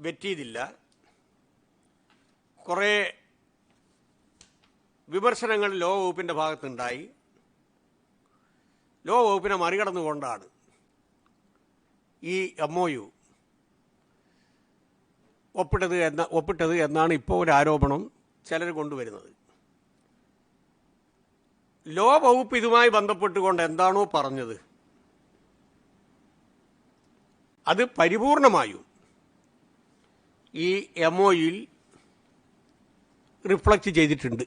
വെറ്റിയതില്ല. കുറേ വിമർശനങ്ങൾ ലോ വകുപ്പിൻ്റെ ഭാഗത്തുണ്ടായി. ലോ വകുപ്പിനെ മറികടന്നുകൊണ്ടാണ് ഈ MOU ഒപ്പിട്ടത് എന്നാണ് ഇപ്പോൾ ഒരു ആരോപണം ചിലർ കൊണ്ടുവരുന്നത്. ലോ വകുപ്പ് ഇതുമായി ബന്ധപ്പെട്ടുകൊണ്ട് എന്താണോ പറഞ്ഞത് അത് പരിപൂർണമായും ഈ MOUയിൽ റിഫ്ലക്റ്റ് ചെയ്തിട്ടുണ്ട്.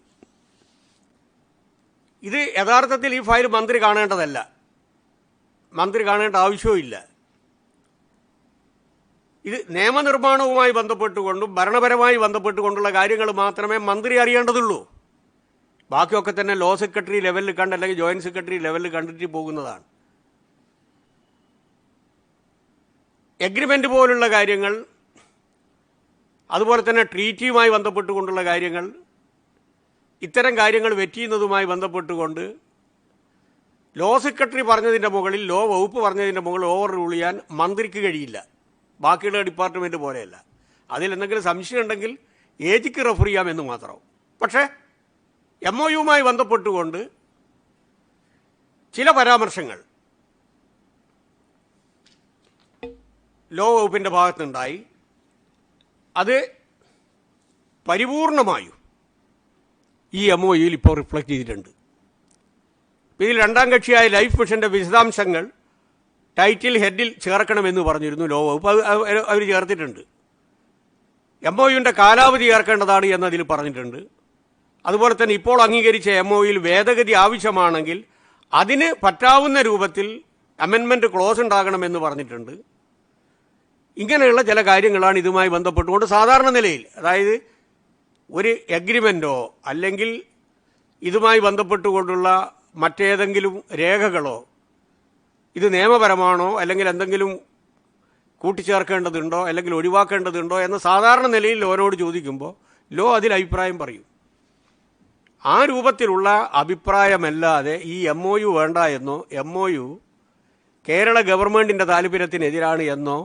ഇത് യഥാർത്ഥത്തിൽ ഈ ഫയൽ മന്ത്രി കാണേണ്ടതല്ല, മന്ത്രി കാണേണ്ട ആവശ്യവുമില്ല. ഇത് നിയമനിർമ്മാണവുമായി ബന്ധപ്പെട്ടുകൊണ്ടും ഭരണപരമായി ബന്ധപ്പെട്ടുകൊണ്ടുള്ള കാര്യങ്ങൾ മാത്രമേ മന്ത്രി അറിയേണ്ടതുള്ളൂ. ബാക്കിയൊക്കെ തന്നെ ലോ സെക്രട്ടറി ലെവലിൽ കണ്ട് അല്ലെങ്കിൽ ജോയിൻറ്റ് സെക്രട്ടറി ലെവലിൽ കണ്ടിട്ട് പോകുന്നതാണ്. എഗ്രിമെൻ്റ് പോലുള്ള കാര്യങ്ങൾ, അതുപോലെ തന്നെ ട്രീറ്റിയുമായി ബന്ധപ്പെട്ടുകൊണ്ടുള്ള കാര്യങ്ങൾ, ഇത്തരം കാര്യങ്ങൾ വെറ്റിയുന്നതുമായി ബന്ധപ്പെട്ടുകൊണ്ട് ലോ സെക്രട്ടറി പറഞ്ഞതിൻ്റെ മുകളിൽ ലോ വകുപ്പ് പറഞ്ഞതിൻ്റെ മുകളിൽ ഓവർ റൂൾ ചെയ്യാൻ മന്ത്രിക്ക് കഴിയില്ല. ബാക്കിയുള്ള ഡിപ്പാർട്ട്മെൻറ്റ് പോലെയല്ല. അതിലെന്തെങ്കിലും സംശയം ഉണ്ടെങ്കിൽ ഏജിക്ക് റെഫർ ചെയ്യാമെന്ന് മാത്രം. പക്ഷേ MOUമായി ബന്ധപ്പെട്ടുകൊണ്ട് ചില പരാമർശങ്ങൾ ലോ വകുപ്പിൻ്റെ ഭാഗത്തുണ്ടായി. അത് പരിപൂർണമായും ഈ MOUയിൽ ഇപ്പോൾ റിഫ്ലക്റ്റ് ചെയ്തിട്ടുണ്ട്. ഇതിൽ രണ്ടാം കക്ഷിയായ ലൈഫ് മിഷൻ്റെ വിശദാംശങ്ങൾ ടൈറ്റിൽ ഹെഡിൽ ചേർക്കണമെന്ന് പറഞ്ഞിരുന്നു ലോ വകുപ്പ്. അവർ ചേർത്തിട്ടുണ്ട്. MOUവിൻ്റെ കാലാവധി ചേർക്കേണ്ടതാണ് എന്നതിൽ പറഞ്ഞിട്ടുണ്ട്. അതുപോലെ തന്നെ ഇപ്പോൾ അംഗീകരിച്ച MOUയിൽ ഭേദഗതി ആവശ്യമാണെങ്കിൽ അതിന് പറ്റാവുന്ന രൂപത്തിൽ അമെൻമെൻറ്റ് ക്ലോസ് ഉണ്ടാകണമെന്ന് പറഞ്ഞിട്ടുണ്ട്. ഇങ്ങനെയുള്ള ചില കാര്യങ്ങളാണ് ഇതുമായി ബന്ധപ്പെട്ടുകൊണ്ട് സാധാരണ നിലയിൽ, അതായത് ഒരു എഗ്രിമെൻറ്റോ അല്ലെങ്കിൽ ഇതുമായി ബന്ധപ്പെട്ടുകൊണ്ടുള്ള മറ്റേതെങ്കിലും രേഖകളോ ഇത് നിയമപരമാണോ അല്ലെങ്കിൽ എന്തെങ്കിലും കൂട്ടിച്ചേർക്കേണ്ടതുണ്ടോ അല്ലെങ്കിൽ ഒഴിവാക്കേണ്ടതുണ്ടോ എന്ന് സാധാരണ നിലയിൽ ലോനോട് ചോദിക്കുമ്പോൾ ലോ അതിൽ അഭിപ്രായം പറയും. ആ രൂപത്തിലുള്ള അഭിപ്രായമല്ലാതെ ഈ MOU വേണ്ട എന്നോ MOU കേരള ഗവൺമെൻറ്റിൻ്റെ താല്പര്യത്തിനെതിരാണ് എന്നോ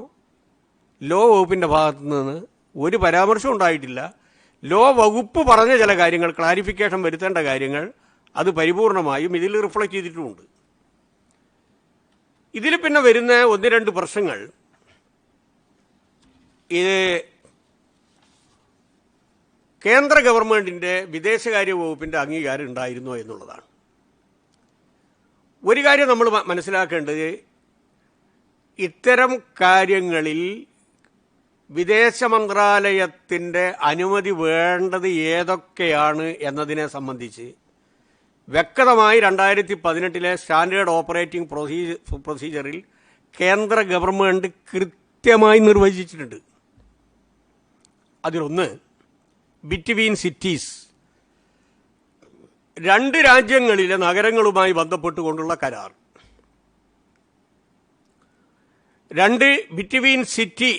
ലോ വകുപ്പിൻ്റെ ഭാഗത്തു നിന്ന് ഒരു പരാമർശം ഉണ്ടായിട്ടില്ല. ലോ വകുപ്പ് പറഞ്ഞ ചില കാര്യങ്ങൾ, ക്ലാരിഫിക്കേഷൻ വരുത്തേണ്ട കാര്യങ്ങൾ, അത് പരിപൂർണമായും ഇതിൽ റിഫ്ലക്റ്റ് ചെയ്തിട്ടുമുണ്ട്. ഇതിൽ പിന്നെ വരുന്ന ഒന്ന് രണ്ട് പ്രശ്നങ്ങൾ, ഇത് കേന്ദ്ര ഗവൺമെൻറ്റിൻ്റെ വിദേശകാര്യ വകുപ്പിൻ്റെ അംഗീകാരം ഉണ്ടായിരുന്നോ എന്നുള്ളതാണ്. ഒരു കാര്യം നമ്മൾ മനസ്സിലാക്കേണ്ടത്, ഇത്തരം കാര്യങ്ങളിൽ വിദേശ മന്ത്രാലയത്തിൻ്റെ അനുമതി വേണ്ടത് ഏതൊക്കെയാണ് എന്നതിനെ സംബന്ധിച്ച് വ്യക്തമായി 2018 സ്റ്റാൻഡേർഡ് ഓപ്പറേറ്റിംഗ് പ്രൊസീജിയറിൽ കേന്ദ്ര ഗവൺമെൻറ് കൃത്യമായി നിർവചിച്ചിട്ടുണ്ട്. അതിലൊന്ന് ബിറ്റ്വീൻ സിറ്റീസ്, രണ്ട് രാജ്യങ്ങളിലെ നഗരങ്ങളുമായി ബന്ധപ്പെട്ടുകൊണ്ടുള്ള കരാർ. രണ്ട്, between city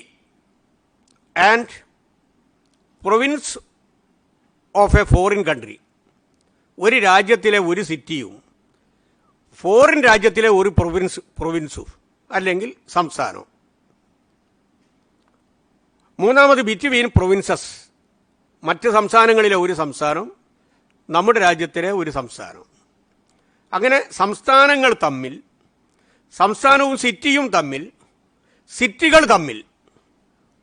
and province of A foreign country, ഒരു രാജ്യത്തിലെ ഒരു സിറ്റിയും ഫോറിൻ രാജ്യത്തിലെ ഒരു പ്രൊവിൻസും അല്ലെങ്കിൽ സംസ്ഥാനവും. മൂന്നാമത് ബിറ്റ്വീൻ പ്രൊവിൻസസ്, മറ്റ് സംസ്ഥാനങ്ങളിലെ ഒരു സംസ്ഥാനം നമ്മുടെ രാജ്യത്തിലെ ഒരു സംസ്ഥാനം. അങ്ങനെ സംസ്ഥാനങ്ങൾ തമ്മിൽ, സംസ്ഥാനവും സിറ്റിയും തമ്മിൽ, സിറ്റികൾ തമ്മിൽ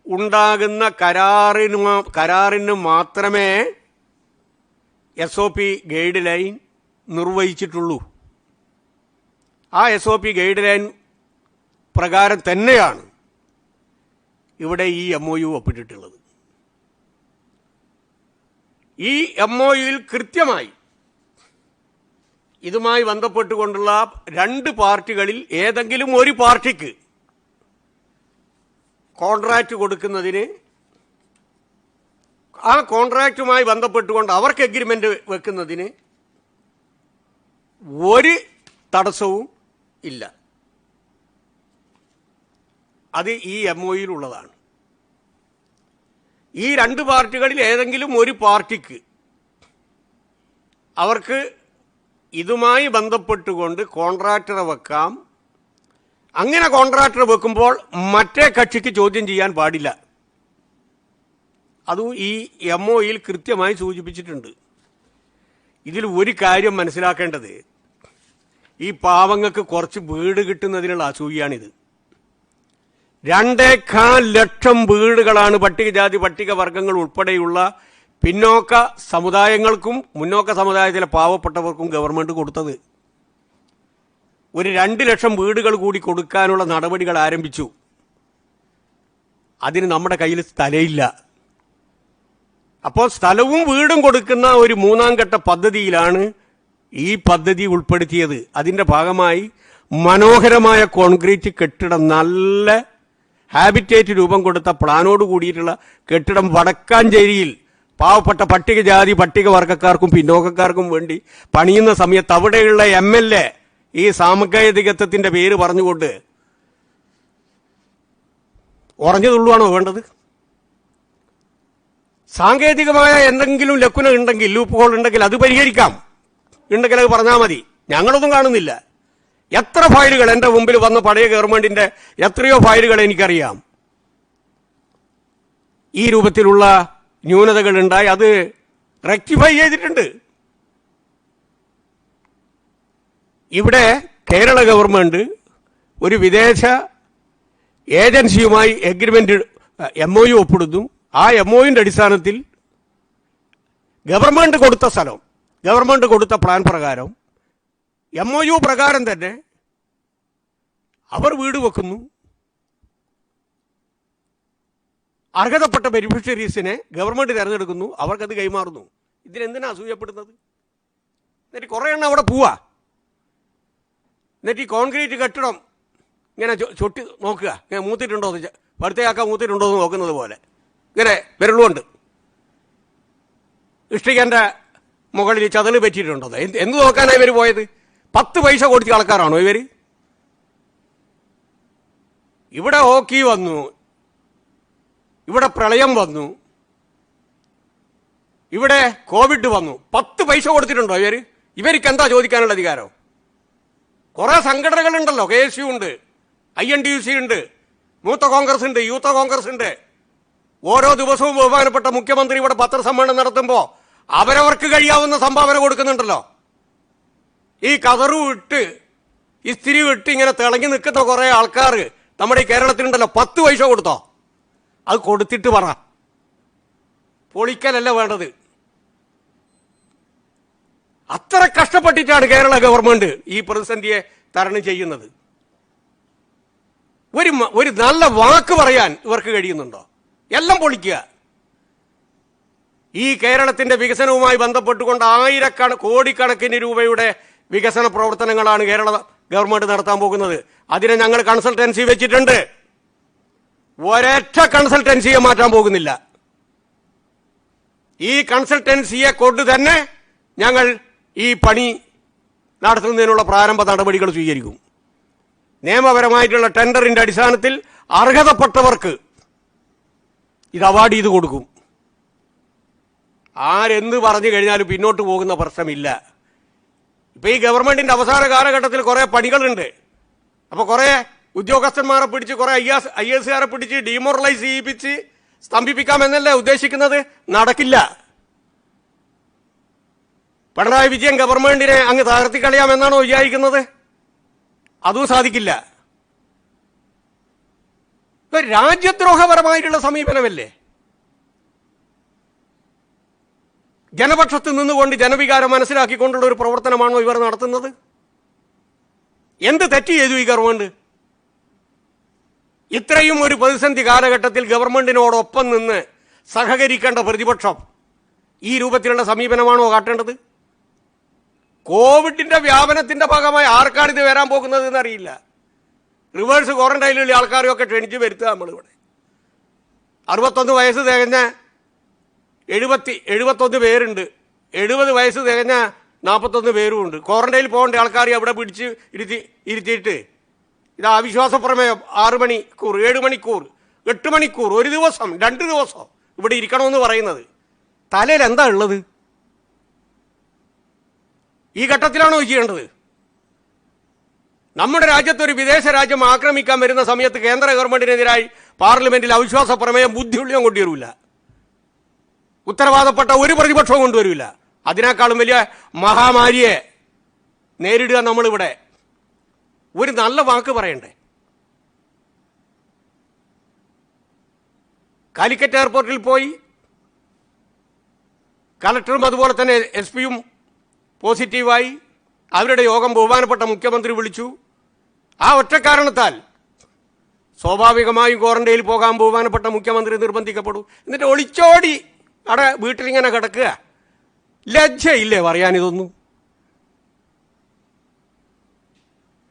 ഉണ്ടാകുന്ന കരാറിന് മാത്രമേ SOP ഗൈഡ് ലൈൻ നിർവഹിച്ചിട്ടുള്ളൂ. ആ SOP ഗൈഡ് ലൈൻ പ്രകാരം തന്നെയാണ് ഇവിടെ ഈ MOU ഒപ്പിട്ടിട്ടുള്ളത്. ഈ MOUയിൽ കൃത്യമായി ഇതുമായി ബന്ധപ്പെട്ടുകൊണ്ടുള്ള രണ്ട് പാർട്ടികളിൽ ഏതെങ്കിലും ഒരു പാർട്ടിക്ക് കോൺട്രാക്റ്റ് കൊടുക്കുന്നതിന്, ആ കോൺട്രാക്റ്റുമായി ബന്ധപ്പെട്ടുകൊണ്ട് അവർക്ക് എഗ്രിമെൻ്റ് വെക്കുന്നതിന് ഒരു തടസ്സവും ഇല്ല. അത് ഈ MOUയിലുള്ളതാണ്. ഈ രണ്ട് പാർട്ടികളിൽ ഏതെങ്കിലും ഒരു പാർട്ടിക്ക് അവർക്ക് ഇതുമായി ബന്ധപ്പെട്ടുകൊണ്ട് കോൺട്രാക്ടറെ വെക്കാം. അങ്ങനെ കോൺട്രാക്ടറെ വെക്കുമ്പോൾ മറ്റേ കക്ഷിക്ക് ചോദ്യം ചെയ്യാൻ പാടില്ല. അതും ഈ MOUയിൽ കൃത്യമായി സൂചിപ്പിച്ചിട്ടുണ്ട്. ഇതിൽ ഒരു കാര്യം മനസ്സിലാക്കേണ്ടത്, ഈ പാവങ്ങൾക്ക് കുറച്ച് വീട് കിട്ടുന്നതിനുള്ള അസൂയാണിത്. 2.25 ലക്ഷം വീടുകളാണ് പട്ടികജാതി പട്ടികവർഗങ്ങൾ ഉൾപ്പെടെയുള്ള പിന്നോക്ക സമുദായങ്ങൾക്കും മുന്നോക്ക സമുദായത്തിലെ പാവപ്പെട്ടവർക്കും ഗവൺമെന്റ് കൊടുത്തത്. ഒരു 2 ലക്ഷം വീടുകൾ കൂടി കൊടുക്കാനുള്ള നടപടികൾ ആരംഭിച്ചു. അതിന് നമ്മുടെ കയ്യിൽ സ്ഥലമില്ല. അപ്പോൾ സ്ഥലവും വീടും കൊടുക്കുന്ന ഒരു 3ാം ഘട്ട പദ്ധതിയിലാണ് ഈ പദ്ധതി ഉൾപ്പെടുത്തിയത്. അതിന്റെ ഭാഗമായി മനോഹരമായ കോൺക്രീറ്റ് കെട്ടിടം, നല്ല ഹാബിറ്റേറ്റ് രൂപം കൊടുത്ത പ്ലാനോട് കൂടിയിട്ടുള്ള കെട്ടിടം വടക്കാഞ്ചേരിയിൽ പാവപ്പെട്ട പട്ടികജാതി പട്ടികവർഗക്കാർക്കും പിന്നോക്കക്കാർക്കും വേണ്ടി പണിയുന്ന സമയത്ത് അവിടെയുള്ള MLA ഈ സാങ്കേതികത്വത്തിന്റെ പേര് പറഞ്ഞുകൊണ്ട് ഉറഞ്ഞതുള്ളുവാണോ വേണ്ടത്? സാങ്കേതികമായ എന്തെങ്കിലും ലക്കുന ഉണ്ടെങ്കിൽ, ലൂപ്പ് ഹോൾ ഉണ്ടെങ്കിൽ അത് പരിഹരിക്കാം. ഉണ്ടെങ്കിൽ അത് പറഞ്ഞാൽ മതി. ഞങ്ങളൊന്നും കാണുന്നില്ല. എത്ര ഫയലുകൾ എന്റെ മുമ്പിൽ വന്ന പഴയ ഗവൺമെന്റിന്റെ എത്രയോ ഫയലുകൾ എനിക്കറിയാം. ഈ രൂപത്തിലുള്ള ന്യൂനതകൾ ഉണ്ടായി, അത് റെക്ടിഫൈ ചെയ്തിട്ടുണ്ട്. ഇവിടെ കേരള ഗവൺമെന്റ് ഒരു വിദേശ ഏജൻസിയുമായി എഗ്രിമെന്റ് MOU ഒപ്പിടുന്നു. ആ MOUന്റെ അടിസ്ഥാനത്തിൽ ഗവൺമെന്റ് കൊടുത്ത സ്ഥലം, ഗവൺമെന്റ് കൊടുത്ത പ്ലാൻ പ്രകാരം MOU പ്രകാരം തന്നെ അവർ വീട് വെക്കുന്നു. അർഹതപ്പെട്ട ബെനിഫിഷ്യറീസിനെ ഗവൺമെന്റ് തിരഞ്ഞെടുക്കുന്നു, അവർക്കത് കൈമാറുന്നു. ഇതിനെന്തിനാ അസൂയപ്പെടുന്നത്? എന്നിട്ട് കുറെ എണ്ണം അവിടെ പോവാ. എന്നിട്ട് ഈ കോൺക്രീറ്റ് കെട്ടിടം ഇങ്ങനെ ചൊട്ടി നോക്കുക, ഇങ്ങനെ മൂത്തിട്ടുണ്ടോ എന്ന്, പടുത്തയാക്കാൻ മൂത്തിട്ടുണ്ടോ എന്ന് നോക്കുന്നത് പോലെ ഇങ്ങനെ വിരളുകൊണ്ട് ഇഷ്ടികന്റെ മുകളിൽ ചതല് പറ്റിയിട്ടുണ്ടോ? എന്ത് നോക്കാനാണ് ഇവർ പോയത്? 10 പൈസ കൊടുത്ത ആൾക്കാരാണോ ഇവർ? ഇവിടെ ഹോക്കി വന്നു, ഇവിടെ പ്രളയം വന്നു, ഇവിടെ കോവിഡ് വന്നു. 10 പൈസ കൊടുത്തിട്ടുണ്ടോ ഇവർ? ഇവർക്ക് എന്താ ചോദിക്കാനുള്ള അധികാരം? കുറെ സംഘടനകളുണ്ടല്ലോ, KSU ഉണ്ട്, INTUC ഉണ്ട്, മൂത്ത കോൺഗ്രസ് ഉണ്ട്, യൂത്ത് കോൺഗ്രസ് ഉണ്ട്. ഓരോ ദിവസവും ബഹുമാനപ്പെട്ട മുഖ്യമന്ത്രി ഇവിടെ പത്രസമ്മേളനം നടത്തുമ്പോൾ അവരവർക്ക് കഴിയാവുന്ന സംഭാവന കൊടുക്കുന്നുണ്ടല്ലോ. ഈ കതറു വിട്ട് ഇസ്തിരി വിട്ട് ഇങ്ങനെ തിളങ്ങി നിൽക്കുന്ന കുറെ ആൾക്കാർ നമ്മുടെ ഈ കേരളത്തിലുണ്ടല്ലോ. 10 പൈസ കൊടുത്തോ? അത് കൊടുത്തിട്ട് പറ. പൊളിക്കലല്ല വേണ്ടത്. അത്ര കഷ്ടപ്പെട്ടിട്ടാണ് കേരള ഗവൺമെന്റ് ഈ പ്രതിസന്ധിയെ തരണം ചെയ്യുന്നത്. ഒരു നല്ല വാക്ക് പറയാൻ ഇവർക്ക് കഴിയുന്നുണ്ടോ? എല്ലാം പൊളിക്കുക. ഈ കേരളത്തിന്റെ വികസനവുമായി ബന്ധപ്പെട്ടുകൊണ്ട് കോടിക്കണക്കിന് രൂപയുടെ വികസന പ്രവർത്തനങ്ങളാണ് കേരള ഗവൺമെന്റ് നടത്താൻ പോകുന്നത്. അതിനെ ഞങ്ങൾ കൺസൾട്ടൻസി വെച്ചിട്ടുണ്ട്. ഒരൊറ്റ കൺസൾട്ടൻസിയെ മാറ്റാൻ പോകുന്നില്ല. ഈ കൺസൾട്ടൻസിയെ കൊണ്ട് തന്നെ ഞങ്ങൾ ഈ പണി നടത്തുന്നതിനുള്ള പ്രാരംഭ നടപടികൾ സ്വീകരിക്കും. നിയമപരമായിട്ടുള്ള ടെൻഡറിന്റെ അടിസ്ഥാനത്തിൽ അർഹതപ്പെട്ടവർക്ക് ഇത് അവാർഡ് ചെയ്ത് കൊടുക്കും. ആരെന്ത് പറഞ്ഞു കഴിഞ്ഞാലും പിന്നോട്ട് പോകുന്ന പ്രശ്നമില്ല. ഇപ്പൊ ഈ ഗവൺമെന്റിന്റെ അവസാന കാലഘട്ടത്തിൽ കുറെ പണികളുണ്ട്. അപ്പൊ കുറെ ഉദ്യോഗസ്ഥന്മാരെ പിടിച്ച്, കുറെ IAS പിടിച്ച് ഡീമോറലൈസ് ചെയ്യിപ്പിച്ച് സ്തംഭിപ്പിക്കാമെന്നല്ലേ ഉദ്ദേശിക്കുന്നത്? നടക്കില്ല. പിണറായി വിജയൻ ഗവൺമെന്റിനെ അങ്ങ് തകർത്തിക്കളയാമെന്നാണോ വിചാരിക്കുന്നത്? അതും സാധിക്കില്ല. രാജ്യദ്രോഹപരമായിട്ടുള്ള സമീപനമല്ലേ? ജനപക്ഷത്ത് നിന്നുകൊണ്ട് ജനവികാരം മനസ്സിലാക്കിക്കൊണ്ടുള്ള ഒരു പ്രവർത്തനമാണോ ഇവർ നടത്തുന്നത്? എന്ത് തെറ്റ് ചെയ്തു ഈ ഗവൺമെന്റ്? ഇത്രയും ഒരു പ്രതിസന്ധി കാലഘട്ടത്തിൽ ഗവൺമെന്റിനോടൊപ്പം നിന്ന് സഹകരിക്കേണ്ട പ്രതിപക്ഷം ഈ രൂപത്തിലുള്ള സമീപനമാണോ കാട്ടേണ്ടത്? കോവിഡിന്റെ വ്യാപനത്തിന്റെ ഭാഗമായി ആർക്കാണ് ഇത് വരാൻ പോകുന്നത് എന്നറിയില്ല. റിവേഴ്സ് ക്വാറന്റൈനിലുള്ള ആൾക്കാരെയൊക്കെ ക്ഷണിച്ച് വരുത്തുക. നമ്മളിവിടെ 61 വയസ്സ് തികഞ്ഞ 71 പേരുണ്ട്. 70 വയസ്സ് തികഞ്ഞ 41 പേരുമുണ്ട്. ക്വാറന്റൈനിൽ പോകേണ്ട ആൾക്കാരെ അവിടെ പിടിച്ച് ഇരുത്തിയിട്ട് ഇത് അവിശ്വാസ പ്രമേയം 6 മണിക്കൂർ, 7 മണിക്കൂർ, 8 മണിക്കൂർ, ഒരു ദിവസം, 2 ദിവസം ഇവിടെ ഇരിക്കണമെന്ന് പറയുന്നത് തലയിൽ എന്താ ഉള്ളത്? ഈ ഘട്ടത്തിലാണോ ചെയ്യേണ്ടത്? നമ്മുടെ രാജ്യത്ത് ഒരു വിദേശ രാജ്യം ആക്രമിക്കാൻ വരുന്ന സമയത്ത് കേന്ദ്ര ഗവൺമെന്റിനെതിരായി പാർലമെന്റിൽ അവിശ്വാസ പ്രമേയം ബുദ്ധിയുള്ളിയും കൊണ്ടുവരില്ല. ഉത്തരവാദപ്പെട്ട ഒരു പ്രതിപക്ഷവും കൊണ്ടുവരില്ല. അതിനേക്കാളും വലിയ മഹാമാരിയെ നേരിടുക നമ്മളിവിടെ. ഒരു നല്ല വാക്ക് പറയണ്ടേ? കാലിക്കറ്റ് എയർപോർട്ടിൽ പോയി കളക്ടറും അതുപോലെ തന്നെ SP-യും പോസിറ്റീവായി. അവരുടെ യോഗം ബഹുമാനപ്പെട്ട മുഖ്യമന്ത്രി വിളിച്ചു. ആ ഒറ്റ കാരണത്താൽ സ്വാഭാവികമായും ക്വാറന്റൈനിൽ പോകാൻ ബഹുമാനപ്പെട്ട മുഖ്യമന്ത്രി നിർബന്ധിക്കപ്പെടും. എന്നിട്ട് ഒളിച്ചോടി അവിടെ വീട്ടിലിങ്ങനെ കിടക്കുക. ലജ്ജയില്ലേ പറയാനിതൊന്നും?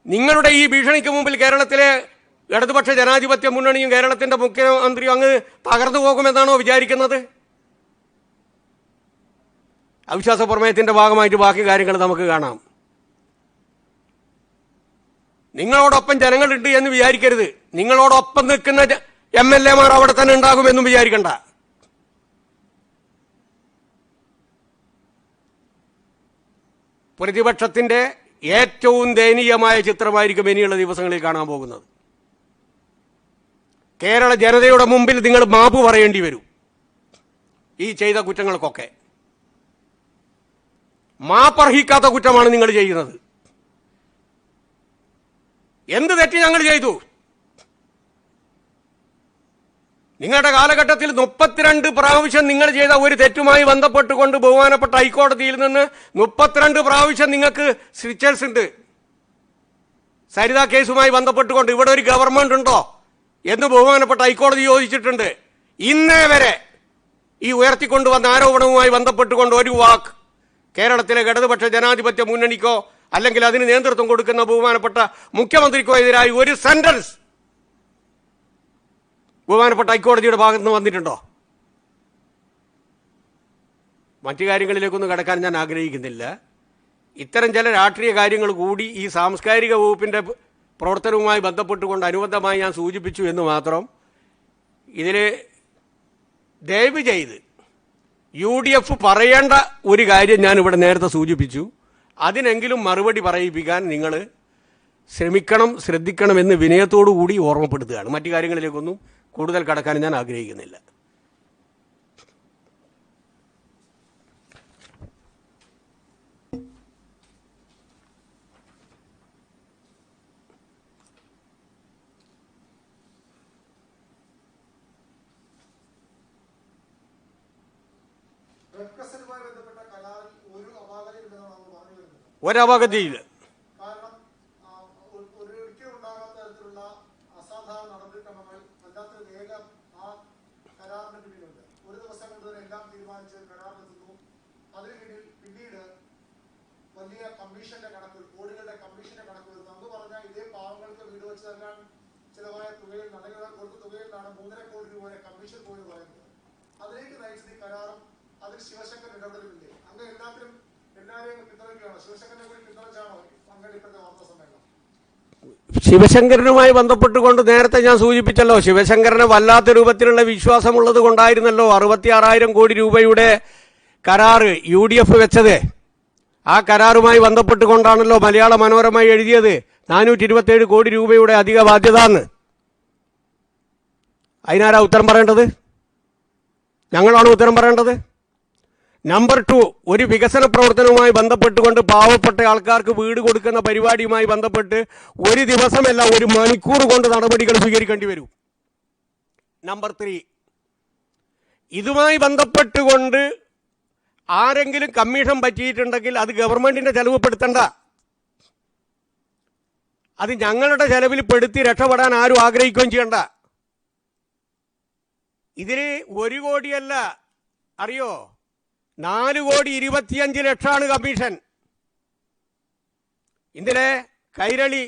നിങ്ങളുടെ ഈ ഭീഷണിക്ക് മുമ്പിൽ കേരളത്തിലെ ഇടതുപക്ഷ ജനാധിപത്യ മുന്നണിയും കേരളത്തിന്റെ മുഖ്യമന്ത്രിയും അങ്ങ് തകർന്നു പോകുമെന്നാണോ വിചാരിക്കുന്നത്? അവിശ്വാസ പ്രമേയത്തിന്റെ ഭാഗമായിട്ട് ബാക്കി കാര്യങ്ങൾ നമുക്ക് കാണാം. നിങ്ങളോടൊപ്പം ജനങ്ങളുണ്ട് എന്ന് വിചാരിക്കരുത്. നിങ്ങളോടൊപ്പം നിൽക്കുന്ന MLA-മാർ അവിടെ തന്നെ ഉണ്ടാകുമെന്നും വിചാരിക്കണ്ട. പ്രതിപക്ഷത്തിന്റെ ഏറ്റവും ദയനീയമായ ചിത്രമായിരിക്കും ഇനിയുള്ള ദിവസങ്ങളിൽ കാണാൻ പോകുന്നത്. കേരള ജനതയുടെ മുമ്പിൽ നിങ്ങൾ മാപ്പ് പറയേണ്ടി വരും. ഈ ചെയ്ത കുറ്റങ്ങൾക്കൊക്കെ മാപ്പർഹിക്കാത്ത കുറ്റമാണ് നിങ്ങൾ ചെയ്യുന്നത്. എന്ത് തെറ്റ് ഞങ്ങൾ ചെയ്തു? നിങ്ങളുടെ കാലഘട്ടത്തിൽ 32 പ്രാവശ്യം നിങ്ങൾ ചെയ്ത ഒരു തെറ്റുമായി ബന്ധപ്പെട്ടുകൊണ്ട് ബഹുമാനപ്പെട്ട ഹൈക്കോടതിയിൽ നിന്ന് 32 പ്രാവശ്യം നിങ്ങൾക്ക് സ്ട്രിക്ചേഴ്സ് ഉണ്ട്. സരിത കേസുമായി ബന്ധപ്പെട്ടുകൊണ്ട് ഇവിടെ ഒരു ഗവൺമെന്റ് ഉണ്ടോ എന്ന് ബഹുമാനപ്പെട്ട ഹൈക്കോടതി ചോദിച്ചിട്ടുണ്ട്. ഇന്നേ വരെ ഈ ഉയർത്തിക്കൊണ്ടുവന്ന ആരോപണവുമായി ബന്ധപ്പെട്ടുകൊണ്ട് ഒരു വാക്ക് കേരളത്തിലെ ഇടതുപക്ഷ ജനാധിപത്യ മുന്നണിക്കോ അല്ലെങ്കിൽ അതിന് നേതൃത്വം കൊടുക്കുന്ന ബഹുമാനപ്പെട്ട മുഖ്യമന്ത്രിക്കോ എതിരായി ഒരു സെന്റൻസ് ബഹുമാനപ്പെട്ട ഹൈക്കോടതിയുടെ ഭാഗത്ത് നിന്ന് വന്നിട്ടുണ്ടോ? മറ്റു കാര്യങ്ങളിലേക്കൊന്നും കടക്കാൻ ഞാൻ ആഗ്രഹിക്കുന്നില്ല. ഇത്തരം ചില രാഷ്ട്രീയ കാര്യങ്ങൾ കൂടി ഈ സാംസ്കാരിക വകുപ്പിന്റെ പ്രവർത്തനവുമായി ബന്ധപ്പെട്ടുകൊണ്ട് അനുബന്ധമായി ഞാൻ സൂചിപ്പിച്ചു എന്ന് മാത്രം. ഇതിൽ ദയവ് ചെയ്ത് UDF പറയേണ്ട ഒരു കാര്യം ഞാൻ ഇവിടെ നേരത്തെ സൂചിപ്പിച്ചു. അതിനെങ്കിലും മറുപടി പറയിപ്പിക്കാൻ നിങ്ങൾ ശ്രമിക്കണം, ശ്രദ്ധിക്കണമെന്ന് വിനയത്തോടു കൂടി ഓർമ്മപ്പെടുത്തുകയാണ്. മറ്റു കാര്യങ്ങളിലേക്കൊന്നും കൂടുതൽ കടക്കാൻ ഞാൻ ആഗ്രഹിക്കുന്നില്ല. ഒരപകതിയില്ല. വലിയ കമ്മീഷന്റെ കണക്കുകൾ, കോടികളുടെ കമ്മീഷന്റെ കണക്കുകൾ നമ്മൾ പറഞ്ഞാൽ ഇതേ പാവങ്ങൾക്ക് വീട് വെച്ച് നൽകാൻ ചിലവായ തുകയിൽ കൊടുത്ത തുകയിലാണ് 3.5 കോടി രൂപ വരെ കമ്മീഷൻ പോയി പറയുന്നത്. അതിലേക്ക് നയിച്ചത് ഈ കരാറും അതിൽ ശിവശങ്കർ ഇടപെടലില്ലേ? അങ്ങ് എല്ലാവരെയും പിന്തുണയ്ക്കുകയാണോ? ശിവശങ്കറിനെ കൂടി പിന്തുണച്ചാണോ അങ്ങയുടെ ഇപ്പോഴത്തെ വാർത്താ സമ്മേളനം? ശിവശങ്കരനുമായി ബന്ധപ്പെട്ടുകൊണ്ട് നേരത്തെ ഞാൻ സൂചിപ്പിച്ചല്ലോ, ശിവശങ്കരന് വല്ലാത്ത രൂപത്തിലുള്ള വിശ്വാസമുള്ളത് കൊണ്ടായിരുന്നല്ലോ 66,000 കോടി രൂപയുടെ കരാറ് UDF വെച്ചത്. ആ കരാറുമായി ബന്ധപ്പെട്ടുകൊണ്ടാണല്ലോ മലയാള മനോരമ എഴുതിയത് 427 കോടി രൂപയുടെ അധിക ബാധ്യത എന്ന്. അതിനാരാ ഉത്തരം പറയേണ്ടത്? ഞങ്ങളാണ് ഉത്തരം പറയേണ്ടത്. നമ്പർ 2, ഒരു വികസന പ്രവർത്തനവുമായി ബന്ധപ്പെട്ടുകൊണ്ട് പാവപ്പെട്ട ആൾക്കാർക്ക് വീട് കൊടുക്കുന്ന പരിപാടിയുമായി ബന്ധപ്പെട്ട് ഒരു ദിവസമല്ല, ഒരു മണിക്കൂർ കൊണ്ട് നടപടികൾ സ്വീകരിക്കേണ്ടി വരും. നമ്പർ 3, ഇതുമായി ബന്ധപ്പെട്ടുകൊണ്ട് ആരെങ്കിലും കമ്മീഷൻ പറ്റിയിട്ടുണ്ടെങ്കിൽ അത് ഗവൺമെന്റിന്റെ ചെലവുപ്പെടുത്തണ്ട. അത് ഞങ്ങളുടെ ചെലവിൽ പെടുത്തി രക്ഷപ്പെടാൻ ആരും ആഗ്രഹിക്കുകയും ചെയ്യണ്ട. ഇതിന് 1 കോടിയല്ല, അറിയോ, 4,25,00,000 കമ്മീഷൻ. ഇതിലെ കൈരളി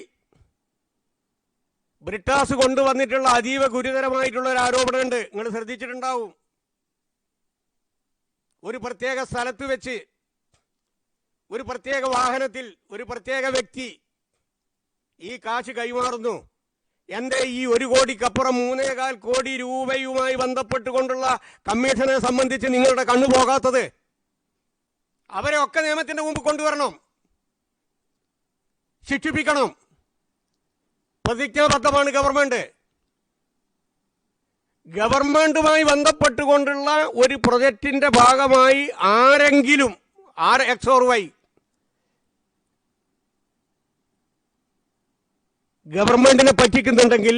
ബ്രിട്ടാസ് കൊണ്ടുവന്നിട്ടുള്ള അതീവ ഗുരുതരമായിട്ടുള്ള ഒരു ആരോപണമുണ്ട്. നിങ്ങൾ ശ്രദ്ധിച്ചിട്ടുണ്ടാവും. ഒരു പ്രത്യേക സ്ഥലത്ത് വെച്ച് ഒരു പ്രത്യേക വാഹനത്തിൽ ഒരു പ്രത്യേക വ്യക്തി ഈ കാശ് കൈമാറുന്നു. എന്റെ ഈ 1 കോടിക്കപ്പുറം 3.25 കോടി രൂപയുമായി ബന്ധപ്പെട്ടുകൊണ്ടുള്ള കമ്മീഷനെ സംബന്ധിച്ച് നിങ്ങളുടെ കണ്ണു പോകാത്തത്? അവരെ ഒക്കെ നിയമത്തിന്റെ മുമ്പ് കൊണ്ടുവരണം, ശിക്ഷിപ്പിക്കണം. പ്രതിജ്ഞാബദ്ധമാണ് ഗവൺമെന്റ്. ഗവൺമെന്റുമായി ബന്ധപ്പെട്ടുകൊണ്ടുള്ള ഒരു പ്രൊജക്ടിന്റെ ഭാഗമായി ആരെങ്കിലും എക്സ് ഓർ വൈ ഗവൺമെന്റിനെ പറ്റിക്കുന്നുണ്ടെങ്കിൽ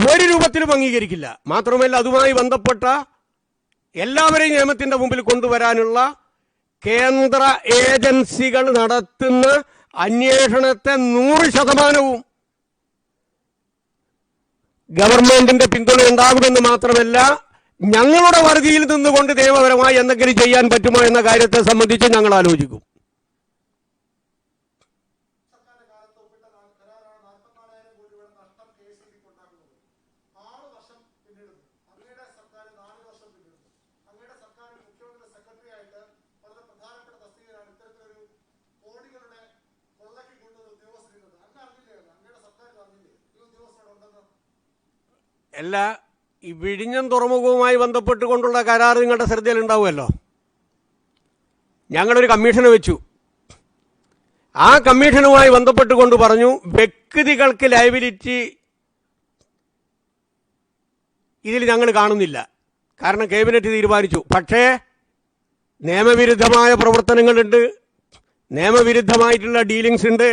ഒരു രൂപത്തിലും അംഗീകരിക്കില്ല. മാത്രമല്ല, അതുമായി ബന്ധപ്പെട്ട എല്ലാവരെയും നിയമത്തിന്റെ മുമ്പിൽ കൊണ്ടുവരാനുള്ള കേന്ദ്ര ഏജൻസികൾ നടത്തുന്ന അന്വേഷണത്തെ 100% ഗവൺമെന്റിന്റെ പിന്തുണ ഉണ്ടാകുമെന്ന് മാത്രമല്ല, ഞങ്ങളുടെ പരിധിയിൽ നിന്നുകൊണ്ട് നിയമപരമായി എന്തെങ്കിലും ചെയ്യാൻ പറ്റുമോ എന്ന കാര്യത്തെ സംബന്ധിച്ച് ഞങ്ങൾ ആലോചിക്കും. എല്ലാ ഈ വിഴിഞ്ഞം തുറമുഖവുമായി ബന്ധപ്പെട്ടുകൊണ്ടുള്ള കരാർ നിങ്ങളുടെ ശ്രദ്ധയിൽ ഉണ്ടാവുമല്ലോ. ഞങ്ങളൊരു കമ്മീഷനെ വെച്ചു. ആ കമ്മീഷനുമായി ബന്ധപ്പെട്ടുകൊണ്ട് പറഞ്ഞു, വ്യക്തികൾക്ക് ലയബിലിറ്റി ഇതിൽ ഞങ്ങൾ കാണുന്നില്ല, കാരണം ക്യാബിനറ്റ് തീരുമാനിച്ചു. പക്ഷേ നിയമവിരുദ്ധമായ പ്രവർത്തനങ്ങളുണ്ട്, നിയമവിരുദ്ധമായിട്ടുള്ള ഡീലിങ്സ് ഉണ്ട്.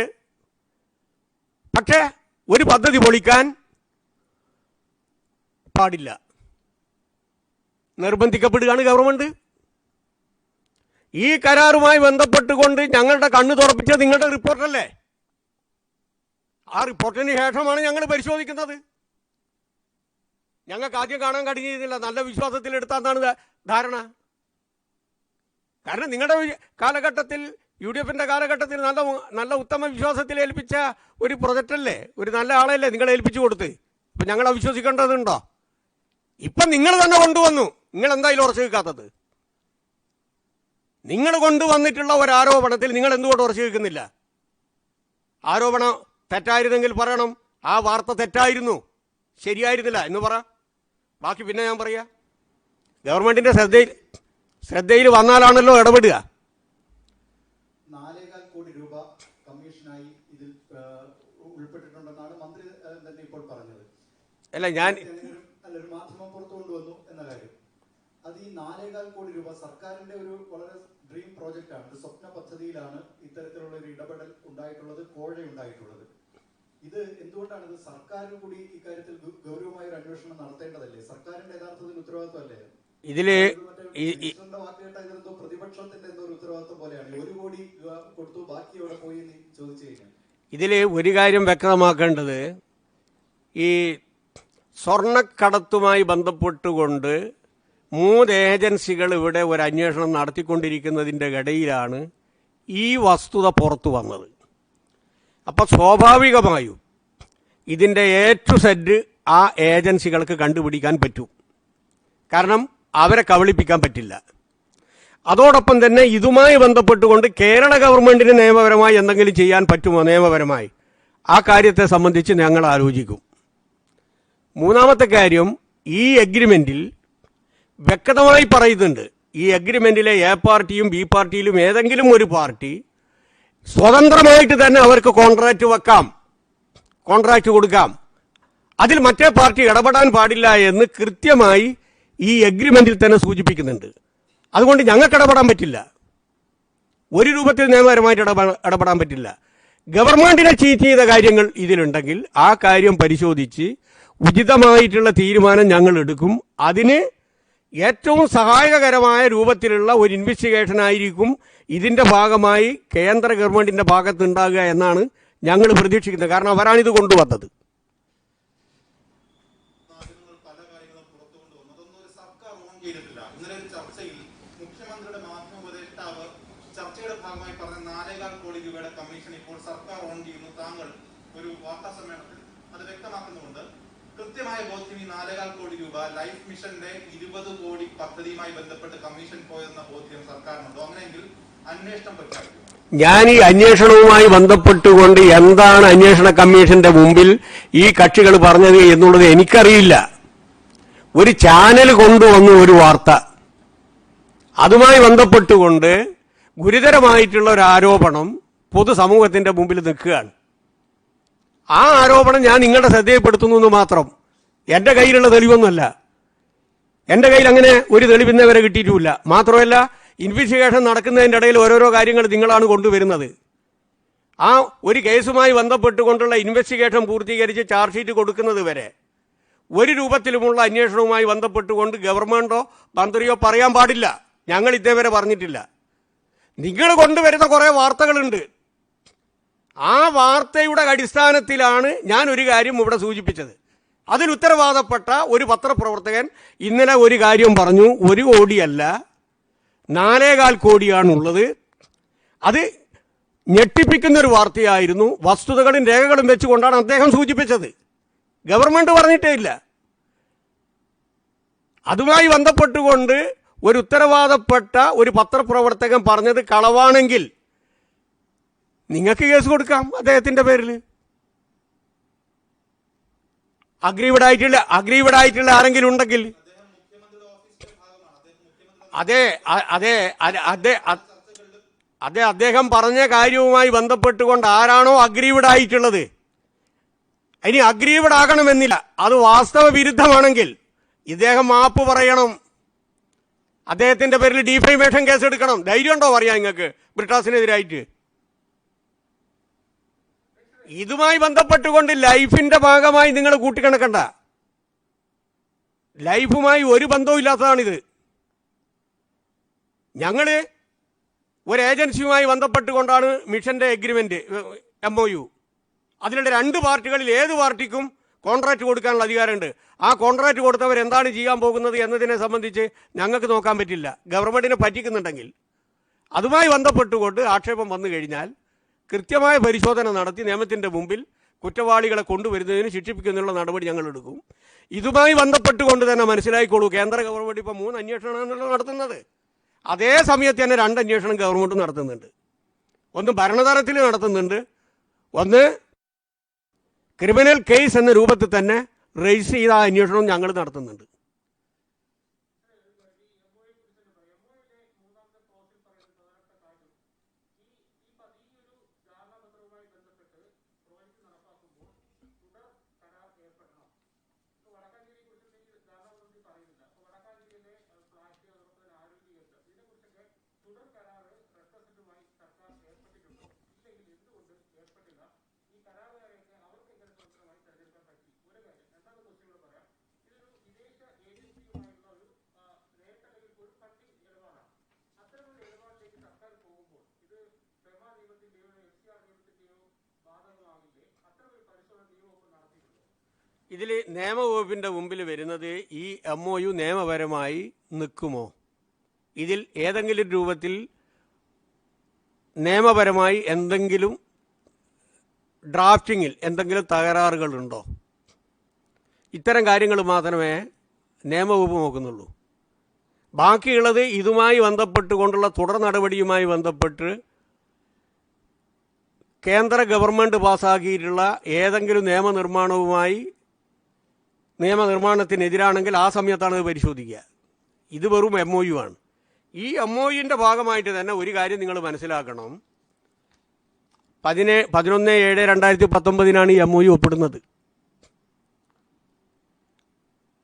പക്ഷേ ഒരു പദ്ധതി പൊളിക്കാൻ പാടില്ല, നിർബന്ധിക്കപ്പെടുകയാണ് ഗവൺമെന്റ്. ഈ കരാറുമായി ബന്ധപ്പെട്ടുകൊണ്ട് ഞങ്ങളുടെ കണ്ണു തുറപ്പിച്ചത് നിങ്ങളുടെ റിപ്പോർട്ടല്ലേ? ആ റിപ്പോർട്ടിന് ശേഷമാണ് ഞങ്ങൾ പരിശോധിക്കുന്നത്. ഞങ്ങൾക്ക് ആദ്യം കാണാൻ കഴിഞ്ഞിരുന്നില്ല, നല്ല വിശ്വാസത്തിലെടുത്താന്നാണ് ധാരണ. കാരണം നിങ്ങളുടെ കാലഘട്ടത്തിൽ, UDFന്റെ കാലഘട്ടത്തിൽ നല്ല ഉത്തമ വിശ്വാസത്തിൽ ഏൽപ്പിച്ച ഒരു പ്രൊജക്റ്റല്ലേ, ഒരു നല്ല ആളല്ലേ നിങ്ങൾ ഏൽപ്പിച്ചു കൊടുത്ത്. ഇപ്പം ഞങ്ങൾ അവിശ്വസിക്കേണ്ടതുണ്ടോ? ഇപ്പം നിങ്ങൾ തന്നെ കൊണ്ടുവന്നു. നിങ്ങൾ എന്തായാലും ഉറച്ചു വെക്കാത്തത്? നിങ്ങൾ കൊണ്ടുവന്നിട്ടുള്ള ഒരു ആരോപണത്തിൽ നിങ്ങൾ എന്തുകൊണ്ട് ഉറച്ചു വെക്കുന്നില്ല? ആരോപണം തെറ്റായിരുന്നെങ്കിൽ പറയണം, ആ വാർത്ത തെറ്റായിരുന്നു, ശരിയായിരുന്നില്ല എന്ന് പറ. ബാക്കി പിന്നെ ഞാൻ പറയാ. ഗവൺമെന്റിന്റെ ശ്രദ്ധയിൽ വന്നാലാണല്ലോ ഇടപെടുക. 4.25 കോടി രൂപ കമ്മീഷനായി ഇതിൽ ഉൾപ്പെട്ടിട്ടുണ്ടെന്നാണ് മന്ത്രി തന്നെ ഇപ്പോൾ പറഞ്ഞത്. അല്ല, ഞാൻ ഒരു മാധ്യമം പുറത്തു കൊണ്ടുവന്നു എന്ന കാര്യം. അത് ഈ 4.25 കോടി രൂപ സർക്കാരിന്റെ ഒരു വളരെ ഡ്രീം പ്രോജക്റ്റ് ആണ്, ഒരു സ്വപ്ന പദ്ധതിയിലാണ് ഇത്തരത്തിലുള്ള ഒരു ഇടപെടൽ ഉണ്ടായിട്ടുള്ളത്, കോഴ ഉണ്ടായിട്ടുള്ളത്. ഇത് എന്തുകൊണ്ടാണ്? ഇത് സർക്കാർ കൂടി ഇക്കാര്യത്തിൽ ഗൗരവമായ ഒരു അന്വേഷണം നടത്തേണ്ടതല്ലേ? സർക്കാരിന്റെ യഥാർത്ഥത്തിൽ ഉത്തരവാദിത്വമല്ലേ ഇതില്? വാക്കേട്ടോ പ്രതിപക്ഷത്തിന്റെ എന്തോ ഒരു ഉത്തരവാദിത്വം പോലെയാണ്. 1 കോടി കൊടുത്തു, ബാക്കി എവിടെ പോയി എന്ന് ചോദിച്ചു കഴിഞ്ഞാൽ ഇതില് ഒരു കാര്യം വ്യക്തമാക്കേണ്ടത്, ഈ സ്വർണ്ണക്കടത്തുമായി ബന്ധപ്പെട്ടുകൊണ്ട് 3 ഏജൻസികൾ ഇവിടെ ഒരു അന്വേഷണം നടത്തിക്കൊണ്ടിരിക്കുന്നതിൻ്റെ ഇടയിലാണ് ഈ വസ്തുത പുറത്തു വന്നത്. അപ്പോൾ സ്വാഭാവികമായും ഇതിൻ്റെ A to Z ആ ഏജൻസികൾക്ക് കണ്ടുപിടിക്കാൻ പറ്റും, കാരണം അവരെ കബളിപ്പിക്കാൻ പറ്റില്ല. അതോടൊപ്പം തന്നെ ഇതുമായി ബന്ധപ്പെട്ടുകൊണ്ട് കേരള ഗവൺമെന്റിന് നിയമപരമായി എന്തെങ്കിലും ചെയ്യാൻ പറ്റുമോ? നിയമപരമായി ആ കാര്യത്തെ സംബന്ധിച്ച് ഞങ്ങൾ ആലോചിക്കും. മൂന്നാമത്തെ കാര്യം, ഈ എഗ്രിമെന്റിൽ വ്യക്തമായി പറയുന്നുണ്ട്, ഈ എഗ്രിമെന്റിലെ A പാർട്ടിയും B പാർട്ടിയിലും ഏതെങ്കിലും ഒരു പാർട്ടി സ്വതന്ത്രമായിട്ട് തന്നെ അവർക്ക് കോൺട്രാക്ട് വെക്കാം, കോൺട്രാക്ട് കൊടുക്കാം, അതിൽ മറ്റേ പാർട്ടി ഇടപെടാൻ പാടില്ല എന്ന് കൃത്യമായി ഈ എഗ്രിമെന്റിൽ തന്നെ സൂചിപ്പിക്കുന്നുണ്ട്. അതുകൊണ്ട് ഞങ്ങൾക്ക് ഇടപെടാൻ പറ്റില്ല, ഒരു രൂപത്തിൽ നിയമപരമായിട്ട് ഇടപെടാൻ പറ്റില്ല. ഗവൺമെന്റിനെ ചീറ്റ് ചെയ്ത കാര്യങ്ങൾ ഇതിലുണ്ടെങ്കിൽ ആ കാര്യം പരിശോധിച്ച് ഉചിതമായിട്ടുള്ള തീരുമാനം ഞങ്ങൾ എടുക്കും. അതിന് ഏറ്റവും സഹായകരമായ രൂപത്തിലുള്ള ഒരു ഇൻവെസ്റ്റിഗേഷൻ ആയിരിക്കും ഇതിന്റെ ഭാഗമായി കേന്ദ്ര ഗവൺമെന്റിന്റെ ഭാഗത്തുണ്ടാകുക എന്നാണ് ഞങ്ങൾ പ്രതീക്ഷിക്കുന്നത്. കാരണം അവരാണിത് കൊണ്ടുവന്നത്. മുഖ്യമന്ത്രിയുടെ മാധ്യമ ഉപദേഷ്ടാവ് ചർച്ചയുടെ ഭാഗമായി പറഞ്ഞ 4.25 കോടി രൂപയുടെ കമ്മീഷൻ ഇപ്പോൾ സർക്കാർ ഓൺ ചെയ്യുന്നു. താങ്കൾ ഒരു വാർത്താ സമ്മേളനത്തിൽ അത് വ്യക്തമാക്കുന്നുണ്ട്. കൃത്യമായ ബോധ്യം ഈ 4.25 കോടി രൂപ ലൈഫ് മിഷന്റെ 20 കോടി പദ്ധതിയുമായി ബന്ധപ്പെട്ട് കമ്മീഷൻ പോയെന്ന ബോധ്യം സർക്കാരിനുണ്ടോ? അങ്ങനെയെങ്കിൽ അന്വേഷണം പ്രഖ്യാപിക്കും. ഞാൻ ഈ അന്വേഷണവുമായി ബന്ധപ്പെട്ടുകൊണ്ട് എന്താണ് അന്വേഷണ കമ്മീഷന്റെ മുമ്പിൽ ഈ കക്ഷികൾ പറഞ്ഞത് എന്നുള്ളത് എനിക്കറിയില്ല. ഒരു ചാനൽ കൊണ്ടുവന്നു ഒരു വാർത്ത, അതുമായി ബന്ധപ്പെട്ടുകൊണ്ട് ഗുരുതരമായിട്ടുള്ള ഒരു ആരോപണം പൊതുസമൂഹത്തിന്റെ മുമ്പിൽ നിൽക്കുകയാണ്. ആ ആരോപണം ഞാൻ നിങ്ങളുടെ ശ്രദ്ധയിൽപ്പെടുത്തുന്നു എന്ന് മാത്രം. എൻ്റെ കയ്യിലുള്ള തെളിവൊന്നുമല്ല. എൻ്റെ കയ്യിൽ അങ്ങനെ ഒരു തെളിവിന്നേ വരെ കിട്ടിയിട്ടുമില്ല. മാത്രമല്ല, ഇൻവെസ്റ്റിഗേഷൻ നടക്കുന്നതിൻ്റെ ഇടയിൽ ഓരോരോ കാര്യങ്ങൾ നിങ്ങളാണ് കൊണ്ടുവരുന്നത്. ആ ഒരു കേസുമായി ബന്ധപ്പെട്ടുകൊണ്ടുള്ള ഇൻവെസ്റ്റിഗേഷൻ പൂർത്തീകരിച്ച് ചാർജ് ഷീറ്റ് കൊടുക്കുന്നത് വരെ ഒരു രൂപത്തിലുമുള്ള അന്വേഷണവുമായി ബന്ധപ്പെട്ടുകൊണ്ട് ഗവൺമെൻറ്റോ മന്ത്രിയോ പറയാൻ പാടില്ല. ഞങ്ങൾ ഇതേവരെ പറഞ്ഞിട്ടില്ല. നിങ്ങൾ കൊണ്ടുവരുന്ന കുറേ വാർത്തകളുണ്ട്. ആ വാർത്തയുടെ അടിസ്ഥാനത്തിലാണ് ഞാൻ ഒരു കാര്യം ഇവിടെ സൂചിപ്പിച്ചത്. അതിൽ ഉത്തരവാദപ്പെട്ട ഒരു പത്രപ്രവർത്തകൻ ഇന്നലെ ഒരു കാര്യം പറഞ്ഞു. 1 കോടിയല്ല 4.25 കോടിയാണുള്ളത്. അത് ഞെട്ടിപ്പിക്കുന്നൊരു വാർത്തയായിരുന്നു. വസ്തുതകളും രേഖകളും വെച്ചുകൊണ്ടാണ് അദ്ദേഹം സൂചിപ്പിച്ചത്. ഗവൺമെൻറ് പറഞ്ഞിട്ടേ ഇല്ല. അതുമായി ബന്ധപ്പെട്ടുകൊണ്ട് ഒരു ഉത്തരവാദപ്പെട്ട ഒരു പത്രപ്രവർത്തകൻ പറഞ്ഞത് കളവാണെങ്കിൽ നിങ്ങൾക്ക് കേസ് കൊടുക്കാം അദ്ദേഹത്തിൻ്റെ പേരിൽ. അഗ്രീവഡ് ആയിട്ടുള്ള ആരെങ്കിലും ഉണ്ടെങ്കിൽ അതെ അതെ അതെ അതെ അദ്ദേഹം പറഞ്ഞ കാര്യവുമായി ബന്ധപ്പെട്ടുകൊണ്ട് ആരാണോ അഗ്രീവഡ് ആയിട്ടുള്ളത്, ഇനി അഗ്രീവഡ് ആകണമെന്നില്ല, അത് വാസ്തവ വിരുദ്ധമാണെങ്കിൽ ഇദ്ദേഹം മാപ്പ് പറയണം. അദ്ദേഹത്തിന്റെ പേരിൽ ഡിഫൈമേഷൻ കേസ് എടുക്കണം. ധൈര്യമുണ്ടോ പറയാം നിങ്ങൾക്ക് ബ്രിട്ടാസിനെതിരായിട്ട്? ഇതുമായി ബന്ധപ്പെട്ടുകൊണ്ട് ലൈഫിന്റെ ഭാഗമായി നിങ്ങൾ കൂട്ടിക്കണക്കണ്ട. ലൈഫുമായി ഒരു ബന്ധവും ഇല്ലാത്തതാണിത്. ഞങ്ങൾ ഒരു ഏജൻസിയുമായി ബന്ധപ്പെട്ടുകൊണ്ടാണ് മിഷന്റെ എഗ്രിമെന്റ് MOU. അതിലുള്ള 2 പാർട്ടികളിൽ ഏത് പാർട്ടിക്കും കോൺട്രാക്ട് കൊടുക്കാനുള്ള അധികാരമുണ്ട്. ആ കോൺട്രാക്ട് കൊടുത്തവർ എന്താണ് ചെയ്യാൻ പോകുന്നത് എന്നതിനെ സംബന്ധിച്ച് ഞങ്ങൾക്ക് നോക്കാൻ പറ്റില്ല. ഗവൺമെന്റിനെ പറ്റിക്കുന്നുണ്ടെങ്കിൽ അതുമായി ബന്ധപ്പെട്ടുകൊണ്ട് ആക്ഷേപം വന്നു കഴിഞ്ഞാൽ കൃത്യമായ പരിശോധന നടത്തി നിയമത്തിൻ്റെ മുമ്പിൽ കുറ്റവാളികളെ കൊണ്ടുവരുന്നതിന് ശിക്ഷിപ്പിക്കുന്നതിനുള്ള നടപടി ഞങ്ങൾ എടുക്കും. ഇതുമായി ബന്ധപ്പെട്ടുകൊണ്ട് തന്നെ മനസ്സിലായിക്കോളൂ, കേന്ദ്ര ഗവൺമെൻറ് ഇപ്പോൾ 3 അന്വേഷണമാണല്ലോ നടത്തുന്നത്. അതേ സമയത്ത് തന്നെ 2 അന്വേഷണം ഗവൺമെൻറ് നടത്തുന്നുണ്ട്. ഒന്ന് ഭരണതലത്തിൽ നടത്തുന്നുണ്ട്, ഒന്ന് ക്രിമിനൽ കേസ് എന്ന രൂപത്തിൽ തന്നെ രജിസ്റ്റർ ചെയ്ത അന്വേഷണവും ഞങ്ങൾ നടത്തുന്നുണ്ട്. ഇതിൽ നിയമവകുപ്പിൻ്റെ മുമ്പിൽ വരുന്നത് ഈ MOU നിയമപരമായി നിൽക്കുമോ, ഇതിൽ ഏതെങ്കിലും രൂപത്തിൽ നിയമപരമായി എന്തെങ്കിലും ഡ്രാഫ്റ്റിങ്ങിൽ എന്തെങ്കിലും തകരാറുകളുണ്ടോ, ഇത്തരം കാര്യങ്ങൾ മാത്രമേ നിയമവകുപ്പ് നോക്കുന്നുള്ളൂ. ബാക്കിയുള്ളത് ഇതുമായി ബന്ധപ്പെട്ടുകൊണ്ടുള്ള തുടർ നടപടിയുമായി ബന്ധപ്പെട്ട് കേന്ദ്ര ഗവൺമെൻറ് പാസ്സാക്കിയിട്ടുള്ള ഏതെങ്കിലും നിയമനിർമ്മാണത്തിനെതിരാണെങ്കിൽ ആ സമയത്താണ് ഇത് പരിശോധിക്കുക. ഇത് വെറും MOU ആണ്. ഈ MOUൻ്റെ ഭാഗമായിട്ട് തന്നെ ഒരു കാര്യം നിങ്ങൾ മനസ്സിലാക്കണം. 11/7/2019 ഈ MOU ഒപ്പിടുന്നത്.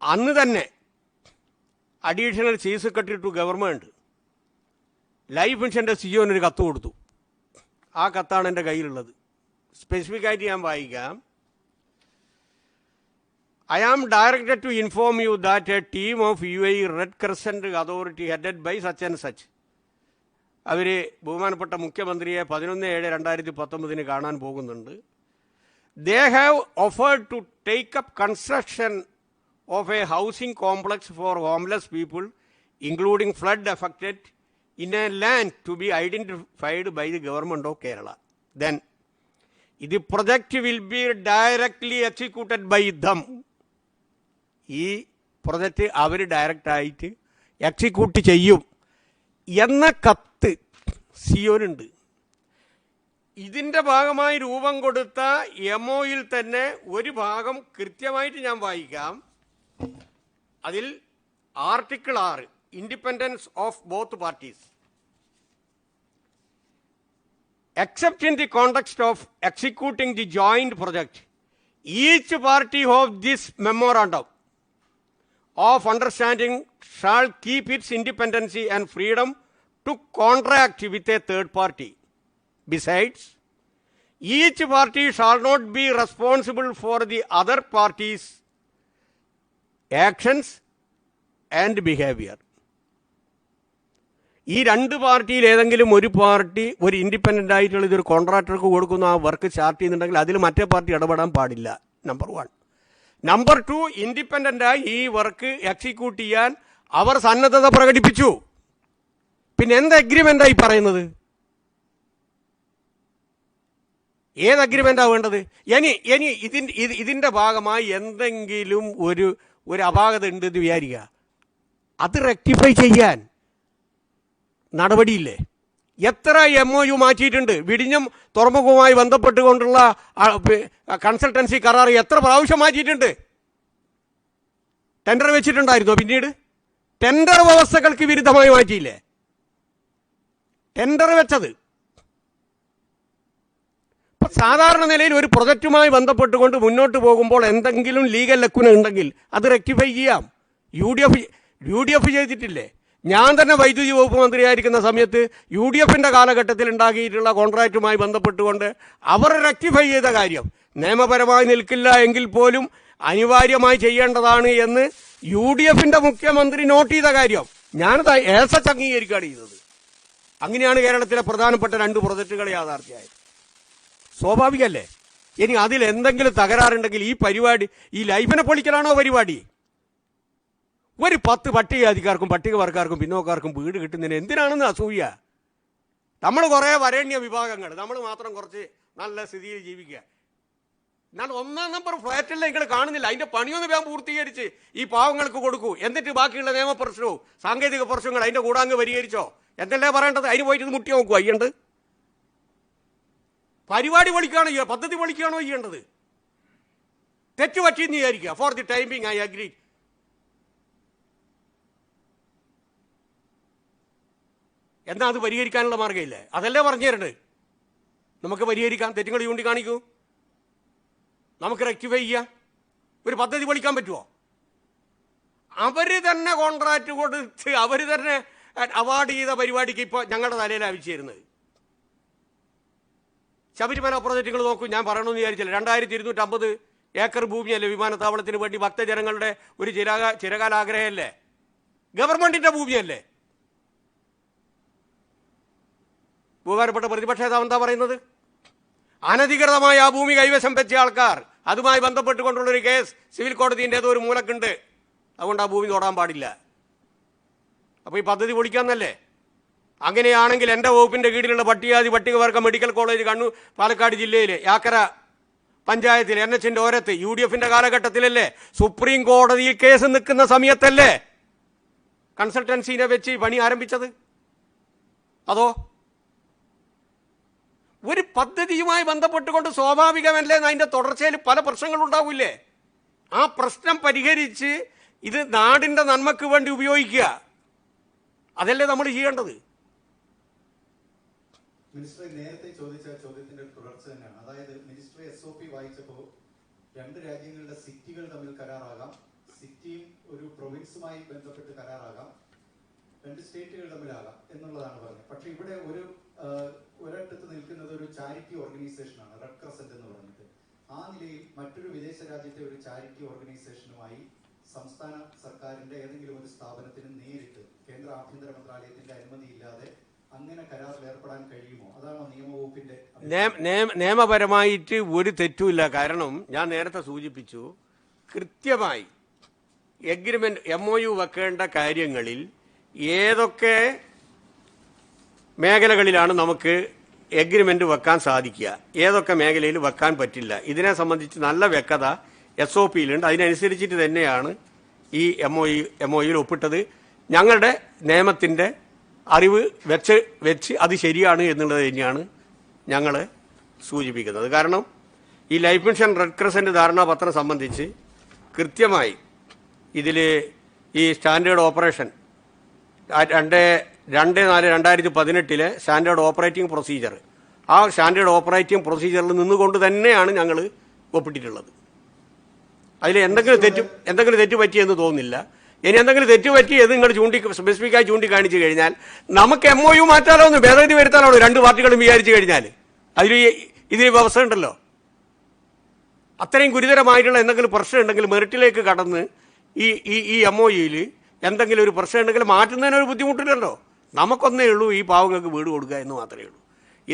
അന്ന് തന്നെ additional chief secretary to government life മിഷൻ്റെ CEO-ന് ഒരു കത്ത് കൊടുത്തു. ആ കത്താണ് എൻ്റെ കയ്യിലുള്ളത്. സ്പെസിഫിക്കായിട്ട് ഞാൻ വായിക്കാം. I am directed to inform you that a team of UAE Red Crescent Authority headed by such and such, അവർ ബഹുമാനപ്പെട്ട മുഖ്യമന്ത്രിയെ 11/7/2019 കാണാൻ പോകുന്നുണ്ട്. They have offered to take up construction of a housing complex for homeless people, including flood affected, in a land to be identified by the government of Kerala. Then, the project will be directly executed by them. ഈ project അവർ ഡയറക്റ്റായിട്ട് execute ചെയ്യും എന്ന കത്ത് സിയോനുണ്ട്. ഇതിൻ്റെ ഭാഗമായി രൂപം കൊടുത്ത MOUയിൽ തന്നെ ഒരു ഭാഗം കൃത്യമായിട്ട് ഞാൻ വായിക്കാം. അതിൽ article 6 independence of both parties. Except in the context of executing the joint project, each party of this memorandum, of understanding shall keep its independence and freedom to contract with a third party. Besides, each party shall not be responsible for the other party's actions and behavior. ഈ രണ്ട് പാർട്ടിയിൽ ഏതെങ്കിലും ഒരു party ഒരു independent ആയിട്ടുള്ള ഇതൊരു കോൺട്രാക്ടർക്ക് കൊടുക്കുന്ന ആ വർക്ക് സ്റ്റാർട്ട് ചെയ്യുന്നുണ്ടെങ്കിൽ അതിൽ മറ്റേ പാർട്ടി ഇടപെടാൻ പാടില്ല. നമ്പർ 1. നമ്പർ 2, ഇൻഡിപെൻഡൻ്റായി ഈ വർക്ക് എക്സിക്യൂട്ട് ചെയ്യാൻ അവർ സന്നദ്ധത പ്രകടിപ്പിച്ചു. പിന്നെ എന്ത് അഗ്രിമെൻ്റായി പറയുന്നത്? ഏത് അഗ്രിമെൻ്റാണ് വേണ്ടത്? ഇനി ഇതിൻ്റെ ഭാഗമായി എന്തെങ്കിലും ഒരു അപാകത ഉണ്ടെന്ന് വിചാരിക്കുക, അത് റെക്ടിഫൈ ചെയ്യാൻ നടപടിയില്ലേ? എത്ര MOU മാറ്റിയിട്ടുണ്ട്? വിഴിഞ്ഞം തുറമുഖവുമായി ബന്ധപ്പെട്ടുകൊണ്ടുള്ള കൺസൾട്ടൻസി കരാർ എത്ര പ്രാവശ്യം മാറ്റിയിട്ടുണ്ട്? ടെൻഡർ വെച്ചിട്ടുണ്ടായിരുന്നോ? പിന്നീട് ടെൻഡർ വ്യവസ്ഥകൾക്ക് വിരുദ്ധമായി മാറ്റിയില്ലേ ടെൻഡർ വെച്ചത്? സാധാരണ നിലയിൽ ഒരു പ്രൊജക്റ്റുമായി ബന്ധപ്പെട്ടുകൊണ്ട് മുന്നോട്ട് പോകുമ്പോൾ എന്തെങ്കിലും ലീഗൽ ലക്കുന ഉണ്ടെങ്കിൽ അത് റെക്ടിഫൈ ചെയ്യാം. UDF ചെയ്തിട്ടില്ലേ? ഞാൻ തന്നെ വൈദ്യുതി വകുപ്പ് മന്ത്രിയായിരിക്കുന്ന സമയത്ത് UDFൻ്റെ കാലഘട്ടത്തിൽ ഉണ്ടാക്കിയിട്ടുള്ള കോൺട്രാക്റ്റുമായി ബന്ധപ്പെട്ടുകൊണ്ട് അവർ റെക്ടിഫൈ ചെയ്ത കാര്യം നിയമപരമായി നിൽക്കില്ല എങ്കിൽ പോലും അനിവാര്യമായി ചെയ്യേണ്ടതാണ് എന്ന് UDFൻ്റെ മുഖ്യമന്ത്രി നോട്ട് ചെയ്ത കാര്യം ഞാനത് ഏസച്ച് അംഗീകരിക്കുകയാണ് ചെയ്തത്. അങ്ങനെയാണ് കേരളത്തിലെ പ്രധാനപ്പെട്ട 2 പ്രൊജക്റ്റുകൾ യാഥാർത്ഥ്യമായത്. സ്വാഭാവികമല്ലേ? ഇനി അതിൽ എന്തെങ്കിലും തകരാറുണ്ടെങ്കിൽ ഈ പരിപാടി ഈ ലൈഫിനെ പൊളിക്കലാണോ പരിപാടി? ഒരു 10 പട്ടികജാതിക്കാർക്കും പട്ടികവർഗക്കാർക്കും പിന്നോക്കാർക്കും വീട് കിട്ടുന്നതിന് എന്തിനാണെന്ന് അസൂയ? നമ്മൾ കുറേ വരേണ്യ വിഭാഗങ്ങൾ, നമ്മൾ മാത്രം കുറച്ച് നല്ല സ്ഥിതിയിൽ ജീവിക്കുക. എന്നാൽ 1-ാം നമ്പർ ഫ്ലാറ്റിൽ നിങ്ങൾ കാണുന്നില്ല. അതിൻ്റെ പണിയൊന്ന് വേഗം പൂർത്തീകരിച്ച് ഈ പാവങ്ങൾക്ക് കൊടുക്കൂ. എന്നിട്ട് ബാക്കിയുള്ള നിയമപ്രശ്നവും സാങ്കേതിക പ്രശ്നങ്ങൾ അതിൻ്റെ കൂടാങ്ങ് പരിഹരിച്ചോ എന്നല്ലേ പറയേണ്ടത്? അതിന് പോയിട്ട് മുട്ടി നോക്കൂ. അയ്യണ്ട് പരിപാടി പൊളിക്കുകയാണോ ചെയ്യുക? പദ്ധതി പൊളിക്കുകയാണോ ചെയ്യേണ്ടത്? തെറ്റ് പറ്റിയെന്ന് വിചാരിക്കുക. For the timing I agree. എന്നാൽ അത് പരിഹരിക്കാനുള്ള മാർഗ്ഗമില്ലേ? അതല്ലേ പറഞ്ഞു തരേണ്ടത്. നമുക്ക് പരിഹരിക്കാം, തെറ്റുകൾ ചൂണ്ടിക്കാണിക്കൂ, നമുക്ക് റെക്ടിഫൈ ചെയ്യാം. ഒരു പദ്ധതി പൊളിക്കാൻ പറ്റുമോ? അവർ തന്നെ കോൺട്രാക്റ്റ് കൊടുത്ത് അവർ തന്നെ അവാർഡ് ചെയ്ത പരിപാടിക്ക് ഇപ്പോൾ ഞങ്ങളുടെ തലയിൽ ആവശ്യമായിരുന്നത്. ശബരിമല പ്രോജക്റ്റുകൾ നോക്കൂ. ഞാൻ പറയണമെന്ന് വിചാരിച്ചില്ല. 2250 ഏക്കർ ഭൂമിയല്ലേ വിമാനത്താവളത്തിന് വേണ്ടി ഭക്തജനങ്ങളുടെ ഒരു ചിരകാല ആഗ്രഹമല്ലേ? ഗവൺമെന്റിന്റെ ഭൂമിയല്ലേ? ബഹുമാനപ്പെട്ട പ്രതിപക്ഷ നേതാവ് എന്താ പറയുന്നത്? അനധികൃതമായി ആ ഭൂമി കൈവശം വെച്ച ആൾക്കാർ, അതുമായി ബന്ധപ്പെട്ടുകൊണ്ടുള്ളൊരു കേസ് സിവിൽ കോടതിൻ്റെ ഏതോ ഒരു മൂലക്കുണ്ട്, അതുകൊണ്ട് ആ ഭൂമി തൊടാൻ പാടില്ല. അപ്പോൾ ഈ പദ്ധതി പൊളിക്കാന്നല്ലേ? അങ്ങനെയാണെങ്കിൽ എൻ്റെ വകുപ്പിൻ്റെ കീഴിലുള്ള പട്ടികവർഗ മെഡിക്കൽ കോളേജ് കണ്ണൂർ പാലക്കാട് ജില്ലയിലെ യാക്കര പഞ്ചായത്തിൽ NHന്റെ ഓരത്ത് UDFൻ്റെ കാലഘട്ടത്തിലല്ലേ സുപ്രീം കോടതിയിൽ കേസ് നിൽക്കുന്ന സമയത്തല്ലേ കൺസൾട്ടൻസിനെ വെച്ച് പണി ആരംഭിച്ചത്? അതോ ഒരു പദ്ധതിയുമായി ബന്ധപ്പെട്ടുകൊണ്ട് സ്വാഭാവികമല്ലേ അതിൻ്റെ തുടർച്ചയിൽ പല പ്രശ്നങ്ങളുണ്ടാവില്ലേ? ആ പ്രശ്നം പരിഹരിച്ച് ഇത് നാടിൻ്റെ നന്മയ്ക്ക് വേണ്ടി ഉപയോഗിക്കുക, അതല്ലേ നമ്മൾ ചെയ്യേണ്ടത്? മിനിസ്റ്റർ നേരത്തെ ചോദിച്ച ചോദ്യത്തിന്റെ തുടർച്ച തന്നെയാണ്. അതായത് മിനിസ്റ്റർ SOP വായിച്ചപ്പോൾ 2 രാജ്യങ്ങളുടെ സിറ്റികൾ തമ്മിൽ കരാറാകാം, സിറ്റിയും ഒരു പ്രൊവിൻസുമായി ബന്ധപ്പെട്ട് കരാറാകാം, 2 സ്റ്റേറ്റുകൾ തമ്മിലാകാം എന്നുള്ളതാണ് പറഞ്ഞത്. പക്ഷെ ഇവിടെ ഒരിടത്ത് നിൽക്കുന്നത് ഒരു ചാരിറ്റി ഓർഗനൈസേഷനാണ്, റെഡ് ക്രസന്റ് എന്ന് പറഞ്ഞിട്ട്. ആ നിലയിൽ മറ്റൊരു വിദേശ രാജ്യത്തെ ഒരു ചാരിറ്റി ഓർഗനൈസേഷനുമായി സംസ്ഥാന സർക്കാരിന്റെ ഏതെങ്കിലും ഒരു സ്ഥാപനത്തിന് നേരിട്ട് കേന്ദ്ര ആഭ്യന്തര മന്ത്രാലയത്തിന്റെ അനുമതിയില്ലാതെ അങ്ങനെ കരാറിൽ ഏർപ്പെടാൻ കഴിയുമോ? അതാണോ നിയമവകുപ്പിന്റെ? നിയമപരമായിട്ട് ഒരു തെറ്റുമില്ല. കാരണം ഞാൻ നേരത്തെ സൂചിപ്പിച്ചു, കൃത്യമായി എഗ്രിമെന്റ് MOU വെക്കേണ്ട കാര്യങ്ങളിൽ ഏതൊക്കെ മേഖലകളിലാണ് നമുക്ക് എഗ്രിമെന്റ് വെക്കാൻ സാധിക്കുക, ഏതൊക്കെ മേഖലയിൽ വെക്കാൻ പറ്റില്ല, ഇതിനെ സംബന്ധിച്ച് നല്ല വ്യക്തത SOPയിലുണ്ട്. അതിനനുസരിച്ചിട്ട് തന്നെയാണ് ഈ MOUയിൽ ഒപ്പിട്ടത്. ഞങ്ങളുടെ നിയമത്തിൻ്റെ അറിവ് വെച്ച് അത് ശരിയാണ് എന്നുള്ളത് തന്നെയാണ് ഞങ്ങൾ സൂചിപ്പിക്കുന്നത്. കാരണം ഈ ലൈഫ് മിഷൻ റെഡ് ക്രസന്റ് ധാരണാപത്രം സംബന്ധിച്ച് കൃത്യമായി ഇതിൽ ഈ standard operation 2/4/2018 standard operating procedure, ആ സ്റ്റാൻഡേർഡ് ഓപ്പറേറ്റിംഗ് പ്രൊസീജിയറിൽ നിന്നുകൊണ്ട് തന്നെയാണ് ഞങ്ങൾ ഒപ്പിട്ടിട്ടുള്ളത്. അതിൽ എന്തെങ്കിലും തെറ്റ് പറ്റിയെന്ന് തോന്നുന്നില്ല. ഇനി എന്തെങ്കിലും തെറ്റുപറ്റി ഇത് നിങ്ങൾ സ്പെസിഫിക്കായി ചൂണ്ടിക്കാണിച്ചു കഴിഞ്ഞാൽ നമുക്ക് MOU മാറ്റാലോ എന്ന് ഭേദഗതി വരുത്താലോ രണ്ട് പാർട്ടികളും വിചാരിച്ചു കഴിഞ്ഞാൽ ഇതിൽ വ്യവസ്ഥ ഉണ്ടല്ലോ. അത്രയും ഗുരുതരമായിട്ടുള്ള എന്തെങ്കിലും പ്രശ്നം ഉണ്ടെങ്കിൽ മെറിറ്റിലേക്ക് കടന്ന് ഈ MOUയിൽ എന്തെങ്കിലും ഒരു പ്രശ്നം ഉണ്ടെങ്കിൽ മാറ്റുന്നതിനൊരു ബുദ്ധിമുട്ടില്ലല്ലോ. നമുക്കൊന്നേ ഉള്ളൂ ഈ പാവങ്ങൾക്ക് വീട് കൊടുക്കുക എന്ന് മാത്രമേ ഉള്ളൂ.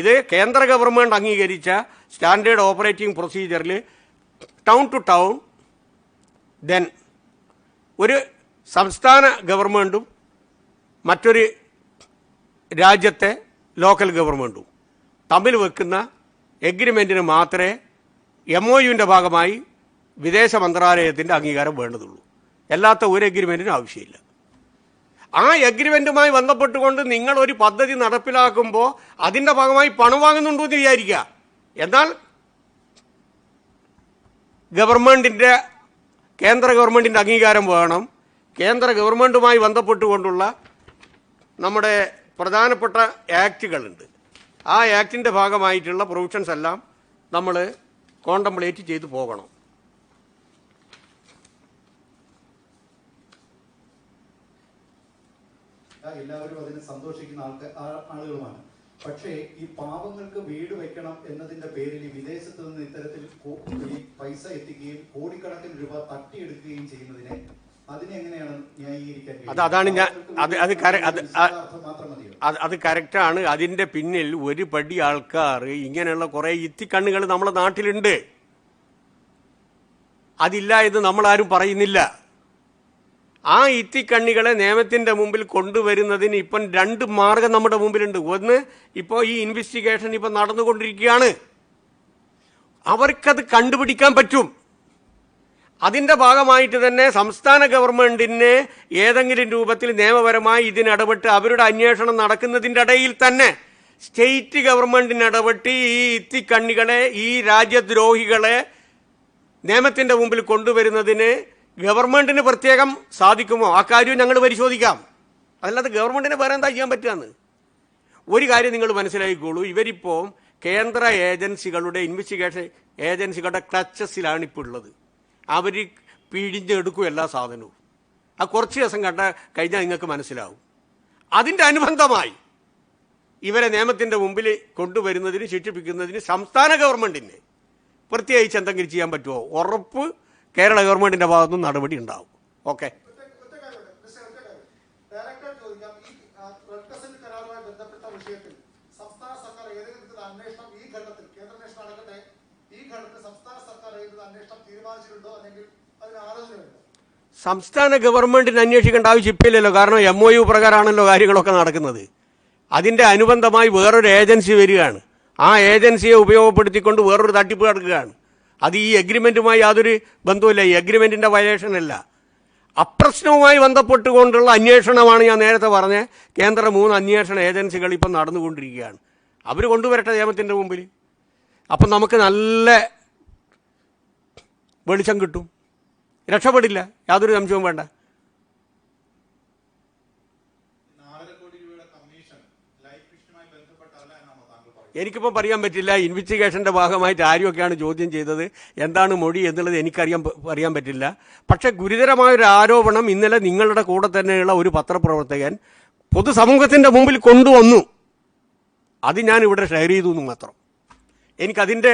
ഇത് കേന്ദ്ര ഗവൺമെൻറ് അംഗീകരിച്ച സ്റ്റാൻഡേർഡ് ഓപ്പറേറ്റിംഗ് പ്രൊസീജിയറിൽ ടൗൺ ടു ടൗൺ, ദെൻ ഒരു സംസ്ഥാന ഗവൺമെൻറ്റും മറ്റൊരു രാജ്യത്തെ ലോക്കൽ ഗവൺമെൻറ്റും തമ്മിൽ വെക്കുന്ന എഗ്രിമെൻറ്റിന് മാത്രമേ MOUവിൻ്റെ ഭാഗമായി വിദേശ മന്ത്രാലയത്തിൻ്റെ അംഗീകാരം വേണ്ടതുള്ളൂ. അല്ലാത്ത ഒരു എഗ്രിമെൻറ്റിനും ആവശ്യമില്ല. ആ എഗ്രിമെൻറ്റുമായി ബന്ധപ്പെട്ടുകൊണ്ട് നിങ്ങൾ ഒരു പദ്ധതി നടപ്പിലാക്കുമ്പോൾ അതിൻ്റെ ഭാഗമായി പണം വാങ്ങുന്നുണ്ടോ എന്ന് വിചാരിക്കുക. എന്നാൽ കേന്ദ്ര ഗവൺമെൻറ്റിൻ്റെ അംഗീകാരം വേണം. കേന്ദ്ര ഗവൺമെൻറ്റുമായി ബന്ധപ്പെട്ടുകൊണ്ടുള്ള നമ്മുടെ പ്രധാനപ്പെട്ട ആക്റ്റുകളുണ്ട്. ആ ആക്ടിൻ്റെ ഭാഗമായിട്ടുള്ള പ്രൊവിഷൻസ് എല്ലാം നമ്മൾ കോണ്ടംപ്ലേറ്റ് ചെയ്തു പോകണം. എല്ലാവരും അതിന് സന്തോഷിക്കുന്ന ആളുകളുമാണ്. പക്ഷേ ഈ പാവങ്ങൾക്ക് വീട് വെക്കണം എന്നതിന്റെ പേരിൽ വിദേശത്ത് നിന്ന് ഇത്തരത്തിൽ ഈ പൈസ എത്തിക്കുകയും കോടിക്കണക്കിന് രൂപ തട്ടിയെടുക്കുകയും ചെയ്യുന്നതിനെ അതിനെങ്ങനെയാണ് ന്യായീകരിക്കാൻ? അത് കറക്റ്റാണ്. അതിൻ്റെ പിന്നിൽ ഒരു പടി ആൾക്കാർ ഇങ്ങനെയുള്ള കുറേ ഇത്തിക്കണ്ണുകൾ നമ്മുടെ നാട്ടിലുണ്ട്. അതില്ല എന്ന് നമ്മളാരും പറയുന്നില്ല. ആ ഇത്തിക്കണ്ണികളെ നിയമത്തിൻ്റെ മുമ്പിൽ കൊണ്ടുവരുന്നതിന് ഇപ്പം രണ്ട് മാർഗം നമ്മുടെ മുമ്പിലുണ്ട്. ഒന്ന്, ഇപ്പോൾ ഈ ഇൻവെസ്റ്റിഗേഷൻ ഇപ്പം നടന്നുകൊണ്ടിരിക്കുകയാണ്. അവർക്കത് കണ്ടുപിടിക്കാൻ പറ്റും. അതിൻ്റെ ഭാഗമായിട്ട് തന്നെ സംസ്ഥാന ഗവൺമെൻറ്റിന് ഏതെങ്കിലും രൂപത്തിൽ നിയമപരമായി ഇതിനിടപെട്ട് അവരുടെ അന്വേഷണം നടക്കുന്നതിൻ്റെ ഇടയിൽ തന്നെ സ്റ്റേറ്റ് ഗവൺമെൻറ്റിന് ഇടപെട്ട് ഈ ഇത്തിക്കണ്ണികളെ, ഈ രാജ്യദ്രോഹികളെ നിയമത്തിൻ്റെ മുമ്പിൽ കൊണ്ടുവരുന്നതിന് ഗവൺമെൻറ്റിന് പ്രത്യേകം സാധിക്കുമോ? ആ കാര്യം ഞങ്ങൾ പരിശോധിക്കാം. അതല്ലാതെ ഗവൺമെൻറ്റിന് വേറെ എന്താ ചെയ്യാൻ പറ്റുകയെന്ന് ഒരു കാര്യം നിങ്ങൾ മനസ്സിലാക്കിക്കോളൂ. ഇവരിപ്പോൾ കേന്ദ്ര ഏജൻസികളുടെ ഇൻവെസ്റ്റിഗേഷൻ ഏജൻസികളുടെ ക്ലച്ചസിലാണ് ഇപ്പോൾ ഉള്ളത്. അവർ പിഴിഞ്ഞെടുക്കും എല്ലാ സാധനവും. ആ കുറച്ച് ദിവസം കഴിഞ്ഞാൽ നിങ്ങൾക്ക് മനസ്സിലാവും. അതിൻ്റെ അനുബന്ധമായി ഇവരെ നിയമത്തിൻ്റെ മുമ്പിൽ കൊണ്ടുവരുന്നതിന്, ശിക്ഷിപ്പിക്കുന്നതിന് സംസ്ഥാന ഗവൺമെൻറ്റിന് പ്രത്യേകിച്ച് എന്തെങ്കിലും ചെയ്യാൻ പറ്റുമോ? ഉറപ്പ് കേരള ഗവൺമെൻറ്റിൻ്റെ ഭാഗത്തുനിന്ന് നടപടി ഉണ്ടാവും. ഓക്കെ. സംസ്ഥാന ഗവൺമെൻറ്റിന് അന്വേഷിക്കേണ്ട ആവശ്യം ഇപ്പില്ലല്ലോ. കാരണം MOU പ്രകാരമാണല്ലോ കാര്യങ്ങളൊക്കെ നടക്കുന്നത്. അതിൻ്റെ അനുബന്ധമായി വേറൊരു ഏജൻസി വരികയാണ്. ആ ഏജൻസിയെ ഉപയോഗപ്പെടുത്തിക്കൊണ്ട് വേറൊരു തട്ടിപ്പ് നടക്കുകയാണ്. അത് ഈ എഗ്രിമെൻറ്റുമായി യാതൊരു ബന്ധവുമില്ല. ഈ എഗ്രിമെൻറ്റിൻ്റെ വയലേഷൻ അല്ല. അപ്രശ്നവുമായി ബന്ധപ്പെട്ടുകൊണ്ടുള്ള അന്വേഷണമാണ് ഞാൻ നേരത്തെ പറഞ്ഞ കേന്ദ്ര 3 അന്വേഷണ ഏജൻസികൾ ഇപ്പം നടന്നുകൊണ്ടിരിക്കുകയാണ്. അവർ കൊണ്ടുവരട്ടെ നിയമത്തിൻ്റെ മുമ്പിൽ. അപ്പം നമുക്ക് നല്ല വെളിച്ചം കിട്ടും. രക്ഷപ്പെടില്ല, യാതൊരു സംശയവും വേണ്ട. എനിക്കിപ്പോൾ പറയാൻ പറ്റില്ല. ഇൻവെസ്റ്റിഗേഷൻ്റെ ഭാഗമായിട്ട് ആരുമൊക്കെയാണ് ചോദ്യം ചെയ്തത്, എന്താണ് മൊഴി എന്നുള്ളത് പറയാൻ പറ്റില്ല. പക്ഷേ ഗുരുതരമായൊരു ആരോപണം ഇന്നലെ നിങ്ങളുടെ കൂടെ തന്നെയുള്ള ഒരു പത്രപ്രവർത്തകൻ പൊതുസമൂഹത്തിൻ്റെ മുമ്പിൽ കൊണ്ടുവന്നു. അത് ഞാൻ ഇവിടെ ഷെയർ ചെയ്തു എന്ന് മാത്രം. എനിക്കതിൻ്റെ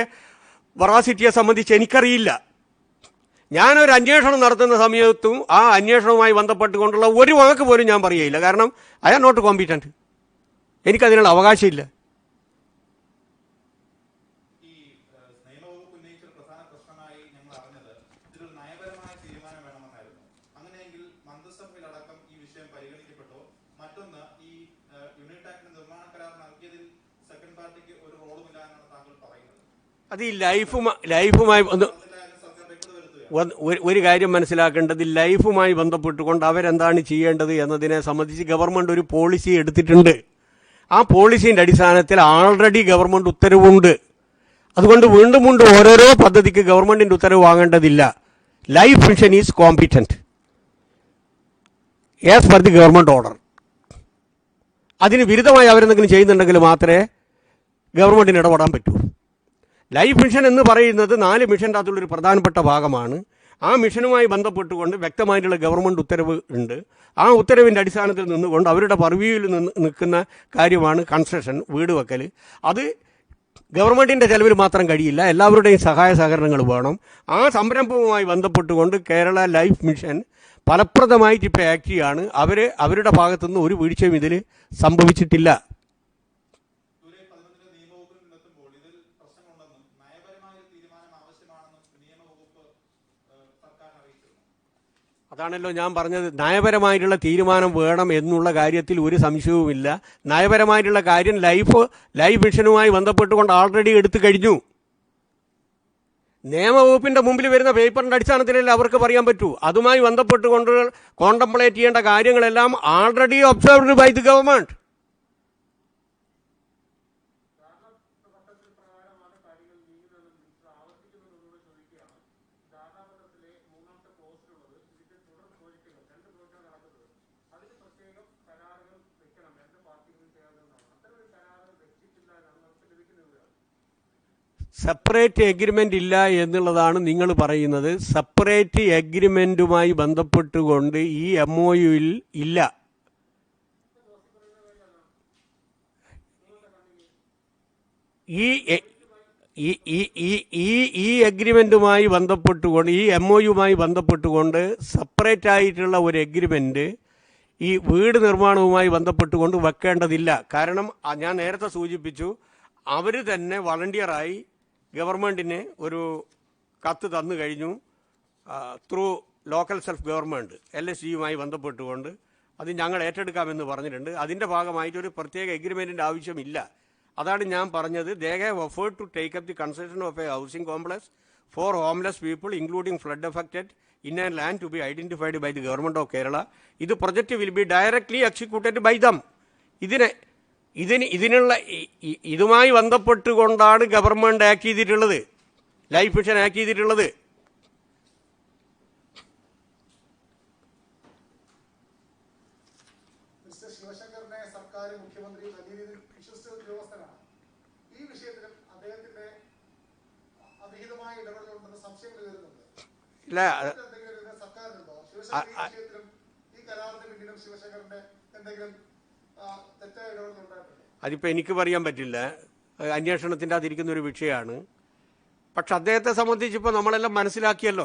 വറാസിറ്റിയെ സംബന്ധിച്ച് എനിക്കറിയില്ല. ഞാനൊരു അന്വേഷണം നടത്തുന്ന സമയത്തും ആ അന്വേഷണവുമായി ബന്ധപ്പെട്ടുകൊണ്ടുള്ള ഒരു വാക്ക് പോലും ഞാൻ പറയുകയില്ല. കാരണം ഐ ആം നോട്ട് കോമ്പീറ്റൻറ്റ്. എനിക്കതിനുള്ള അവകാശമില്ല. അത് ഈ ലൈഫുമായി ഒരു കാര്യം മനസ്സിലാക്കേണ്ടത്, ലൈഫുമായി ബന്ധപ്പെട്ടുകൊണ്ട് അവരെന്താണ് ചെയ്യേണ്ടത് എന്നതിനെ സംബന്ധിച്ച് ഗവൺമെൻറ് ഒരു പോളിസി എടുത്തിട്ടുണ്ട്. ആ പോളിസിൻ്റെ അടിസ്ഥാനത്തിൽ ആൾറെഡി ഗവൺമെൻറ് ഉത്തരവുണ്ട്. അതുകൊണ്ട് വീണ്ടും ഓരോരോ പദ്ധതിക്ക് ഗവൺമെൻറ്റിൻ്റെ ഉത്തരവ് വാങ്ങേണ്ടതില്ല. Life mission is competent as per the government order. അതിന് വിരുദ്ധമായി അവരെന്തെങ്കിലും ചെയ്യുന്നുണ്ടെങ്കിൽ മാത്രമേ ഗവൺമെൻറ്റിന് ഇടപെടാൻ പറ്റൂ. ലൈഫ് മിഷൻ എന്ന് പറയുന്നത് 4 മിഷൻ്റെ അകത്തുള്ളൊരു പ്രധാനപ്പെട്ട ഭാഗമാണ്. ആ മിഷനുമായി ബന്ധപ്പെട്ടുകൊണ്ട് വ്യക്തമായിട്ടുള്ള ഗവൺമെൻറ് ഉത്തരവ് ഉണ്ട്. ആ ഉത്തരവിൻ്റെ അടിസ്ഥാനത്തിൽ നിന്നുകൊണ്ട് അവരുടെ പർവ്യൂവിൽ നിൽക്കുന്ന കാര്യമാണ് കൺസ്ട്രക്ഷൻ, വീട് വെക്കൽ. അത് ഗവൺമെൻറ്റിൻ്റെ ചെലവിൽ മാത്രം കഴിയില്ല, എല്ലാവരുടെയും സഹായ സഹകരണങ്ങൾ വേണം. ആ സംരംഭവുമായി ബന്ധപ്പെട്ടുകൊണ്ട് കേരള ലൈഫ് മിഷൻ ഫലപ്രദമായിട്ട് ഇപ്പോൾ ആക്റ്റീവാണ്. അവരുടെ ഭാഗത്തുനിന്ന് ഒരു വീഴ്ചയും ഇതിൽ സംഭവിച്ചിട്ടില്ല. ജൂലൈ 11 നിയമവകുപ്പിൽ നിന്നെത്തുമ്പോൾ ഇതിൽ പ്രശ്നങ്ങളുണ്ടെന്നും നയപരമായ ഒരു തീരുമാനം ആവശ്യമാണെന്നും നിയമവകുപ്പ് സർക്കാർ അറിയിച്ചിരുന്നു. അതാണല്ലോ ഞാൻ പറഞ്ഞത്, നയപരമായിട്ടുള്ള തീരുമാനം വേണം എന്നുള്ള കാര്യത്തിൽ ഒരു സംശയവുമില്ല. നയപരമായിട്ടുള്ള കാര്യം ലൈഫ് മിഷനുമായി ബന്ധപ്പെട്ടുകൊണ്ട് ആൾറെഡി എടുത്തു കഴിഞ്ഞു. നിയമവകുപ്പിൻ്റെ മുമ്പിൽ വരുന്ന പേപ്പറിൻ്റെ അടിസ്ഥാനത്തിലല്ലേ അവർക്ക് പറയാൻ പറ്റൂ. അതുമായി ബന്ധപ്പെട്ടുകൊണ്ട് കോണ്ടംപ്ലേറ്റ് ചെയ്യേണ്ട കാര്യങ്ങളെല്ലാം already observed by the government. Separate agreement ഇല്ല എന്നുള്ളതാണ് നിങ്ങൾ പറയുന്നത്. സെപ്പറേറ്റ് എഗ്രിമെൻറ്റുമായി ബന്ധപ്പെട്ടുകൊണ്ട് ഈ MOUയിൽ ഇല്ല. ഈ എഗ്രിമെൻറ്റുമായി ബന്ധപ്പെട്ടുകൊണ്ട്, ഈ MOUമായി ബന്ധപ്പെട്ടുകൊണ്ട് സെപ്പറേറ്റ് ആയിട്ടുള്ള ഒരു എഗ്രിമെൻറ്റ് ഈ വീട് നിർമ്മാണവുമായി ബന്ധപ്പെട്ടുകൊണ്ട് വെക്കേണ്ടതില്ല. കാരണം ഞാൻ നേരത്തെ സൂചിപ്പിച്ചു, അവർ തന്നെ വളണ്ടിയറായി ഗവൺമെൻറ്റിന് ഒരു കത്ത് തന്നു കഴിഞ്ഞു ത്രൂ ലോക്കൽ സെൽഫ് ഗവൺമെൻറ് LSGയുമായി ബന്ധപ്പെട്ടുകൊണ്ട്. അത് ഞങ്ങൾ ഏറ്റെടുക്കാമെന്ന് പറഞ്ഞിട്ടുണ്ട്. അതിൻ്റെ ഭാഗമായിട്ട് ഒരു പ്രത്യേക എഗ്രിമെൻറ്റിൻ്റെ ആവശ്യമില്ല. അതാണ് ഞാൻ പറഞ്ഞത്. They have offered to take up the construction of a housing complex for homeless people including flood affected in an land to be identified by the government of Kerala. ഇത് project will be directly executed by them. ഇതുമായി ബന്ധപ്പെട്ടുകൊണ്ടാണ് government act ചെയ്തിട്ടുള്ളത്, life mission act ചെയ്തിട്ടുള്ളത്. Mister ശിവശങ്കറിനെ സർക്കാർ മുഖ്യമന്ത്രി വലിയ രീതിയിൽ വിശ്വസിച്ച ഉദ്യോഗസ്ഥനാണ്. ഈ വിഷയത്തിലും അദ്ദേഹത്തിന്റെ അവിഹിതമായ ഇടപെടലുണ്ടെന്ന് സംശയങ്ങൾ വരുന്നുണ്ട്. ഇല്ല, സർക്കാരിനുണ്ടോ ശിവശങ്കർ ഈ വിഷയത്തിലും ഈ കരാറിന് പിന്നിലും ശിവശങ്കറിന്റെ എന്തെങ്കിലും തെറ്റായ ഇടപെടൽ ഉണ്ടായിട്ടുണ്ട്? അതിപ്പോൾ എനിക്ക് പറയാൻ പറ്റില്ല, അന്വേഷണത്തിൻ്റെ അതിരിക്കുന്ന ഒരു വിഷയമാണ്. പക്ഷെ അദ്ദേഹത്തെ സംബന്ധിച്ചിപ്പോൾ നമ്മളെല്ലാം മനസ്സിലാക്കിയല്ലോ.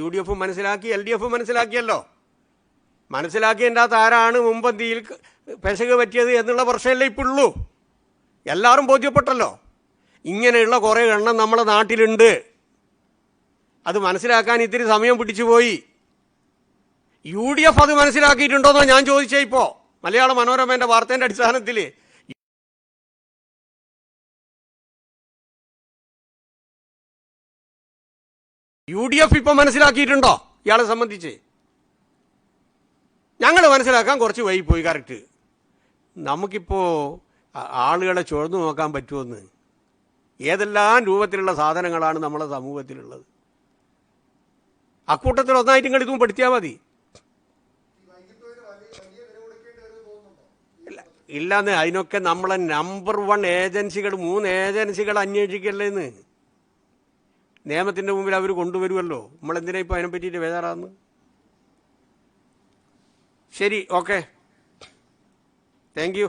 UDF മനസ്സിലാക്കി, LDF മനസ്സിലാക്കിയല്ലോ. മനസ്സിലാക്കിയതിൻ്റെ അകത്ത് ആരാണ് മുമ്പന്തിയിൽ പെശക് പറ്റിയത് എന്നുള്ള പ്രശ്നമല്ലേ ഇപ്പോൾ ഉള്ളൂ. എല്ലാവരും ബോധ്യപ്പെട്ടല്ലോ. ഇങ്ങനെയുള്ള കുറേ എണ്ണം നമ്മുടെ നാട്ടിലുണ്ട്. അത് മനസ്സിലാക്കാൻ ഇത്തിരി സമയം പിടിച്ചു പോയി. UDF അത് മനസ്സിലാക്കിയിട്ടുണ്ടോയെന്നാണ് ഞാൻ ചോദിച്ചത്. ഇപ്പോൾ മലയാള മനോരമേൻ്റെ വാർത്തേൻ്റെ അടിസ്ഥാനത്തിൽ UDF ഇപ്പോൾ മനസ്സിലാക്കിയിട്ടുണ്ടോ ഇയാളെ സംബന്ധിച്ച്? ഞങ്ങൾ മനസ്സിലാക്കാൻ കുറച്ച് വൈകിപ്പോയി. കറക്റ്റ്. നമുക്കിപ്പോൾ ആളുകളെ ചുഴന്നു നോക്കാൻ പറ്റുമെന്ന്, ഏതെല്ലാം രൂപത്തിലുള്ള സാധനങ്ങളാണ് നമ്മുടെ സമൂഹത്തിലുള്ളത്. അക്കൂട്ടത്തിൽ ഒന്നായിട്ട് നിങ്ങൾ ഇതും പഠിച്ചാൽ മതി. ഇല്ലാന്ന് അതിനൊക്കെ നമ്മളെ നമ്പർ 1 ഏജൻസികൾ, 3 ഏജൻസികൾ അന്വേഷിക്കല്ലേന്ന്. നിയമത്തിൻ്റെ മുമ്പിൽ അവർ കൊണ്ടുവരുമല്ലോ. നമ്മളെന്തിനാ ഇപ്പോൾ അതിനെ പറ്റിയിട്ട് ബേജാറാന്ന്? ശരി, ഓക്കെ, താങ്ക് യു.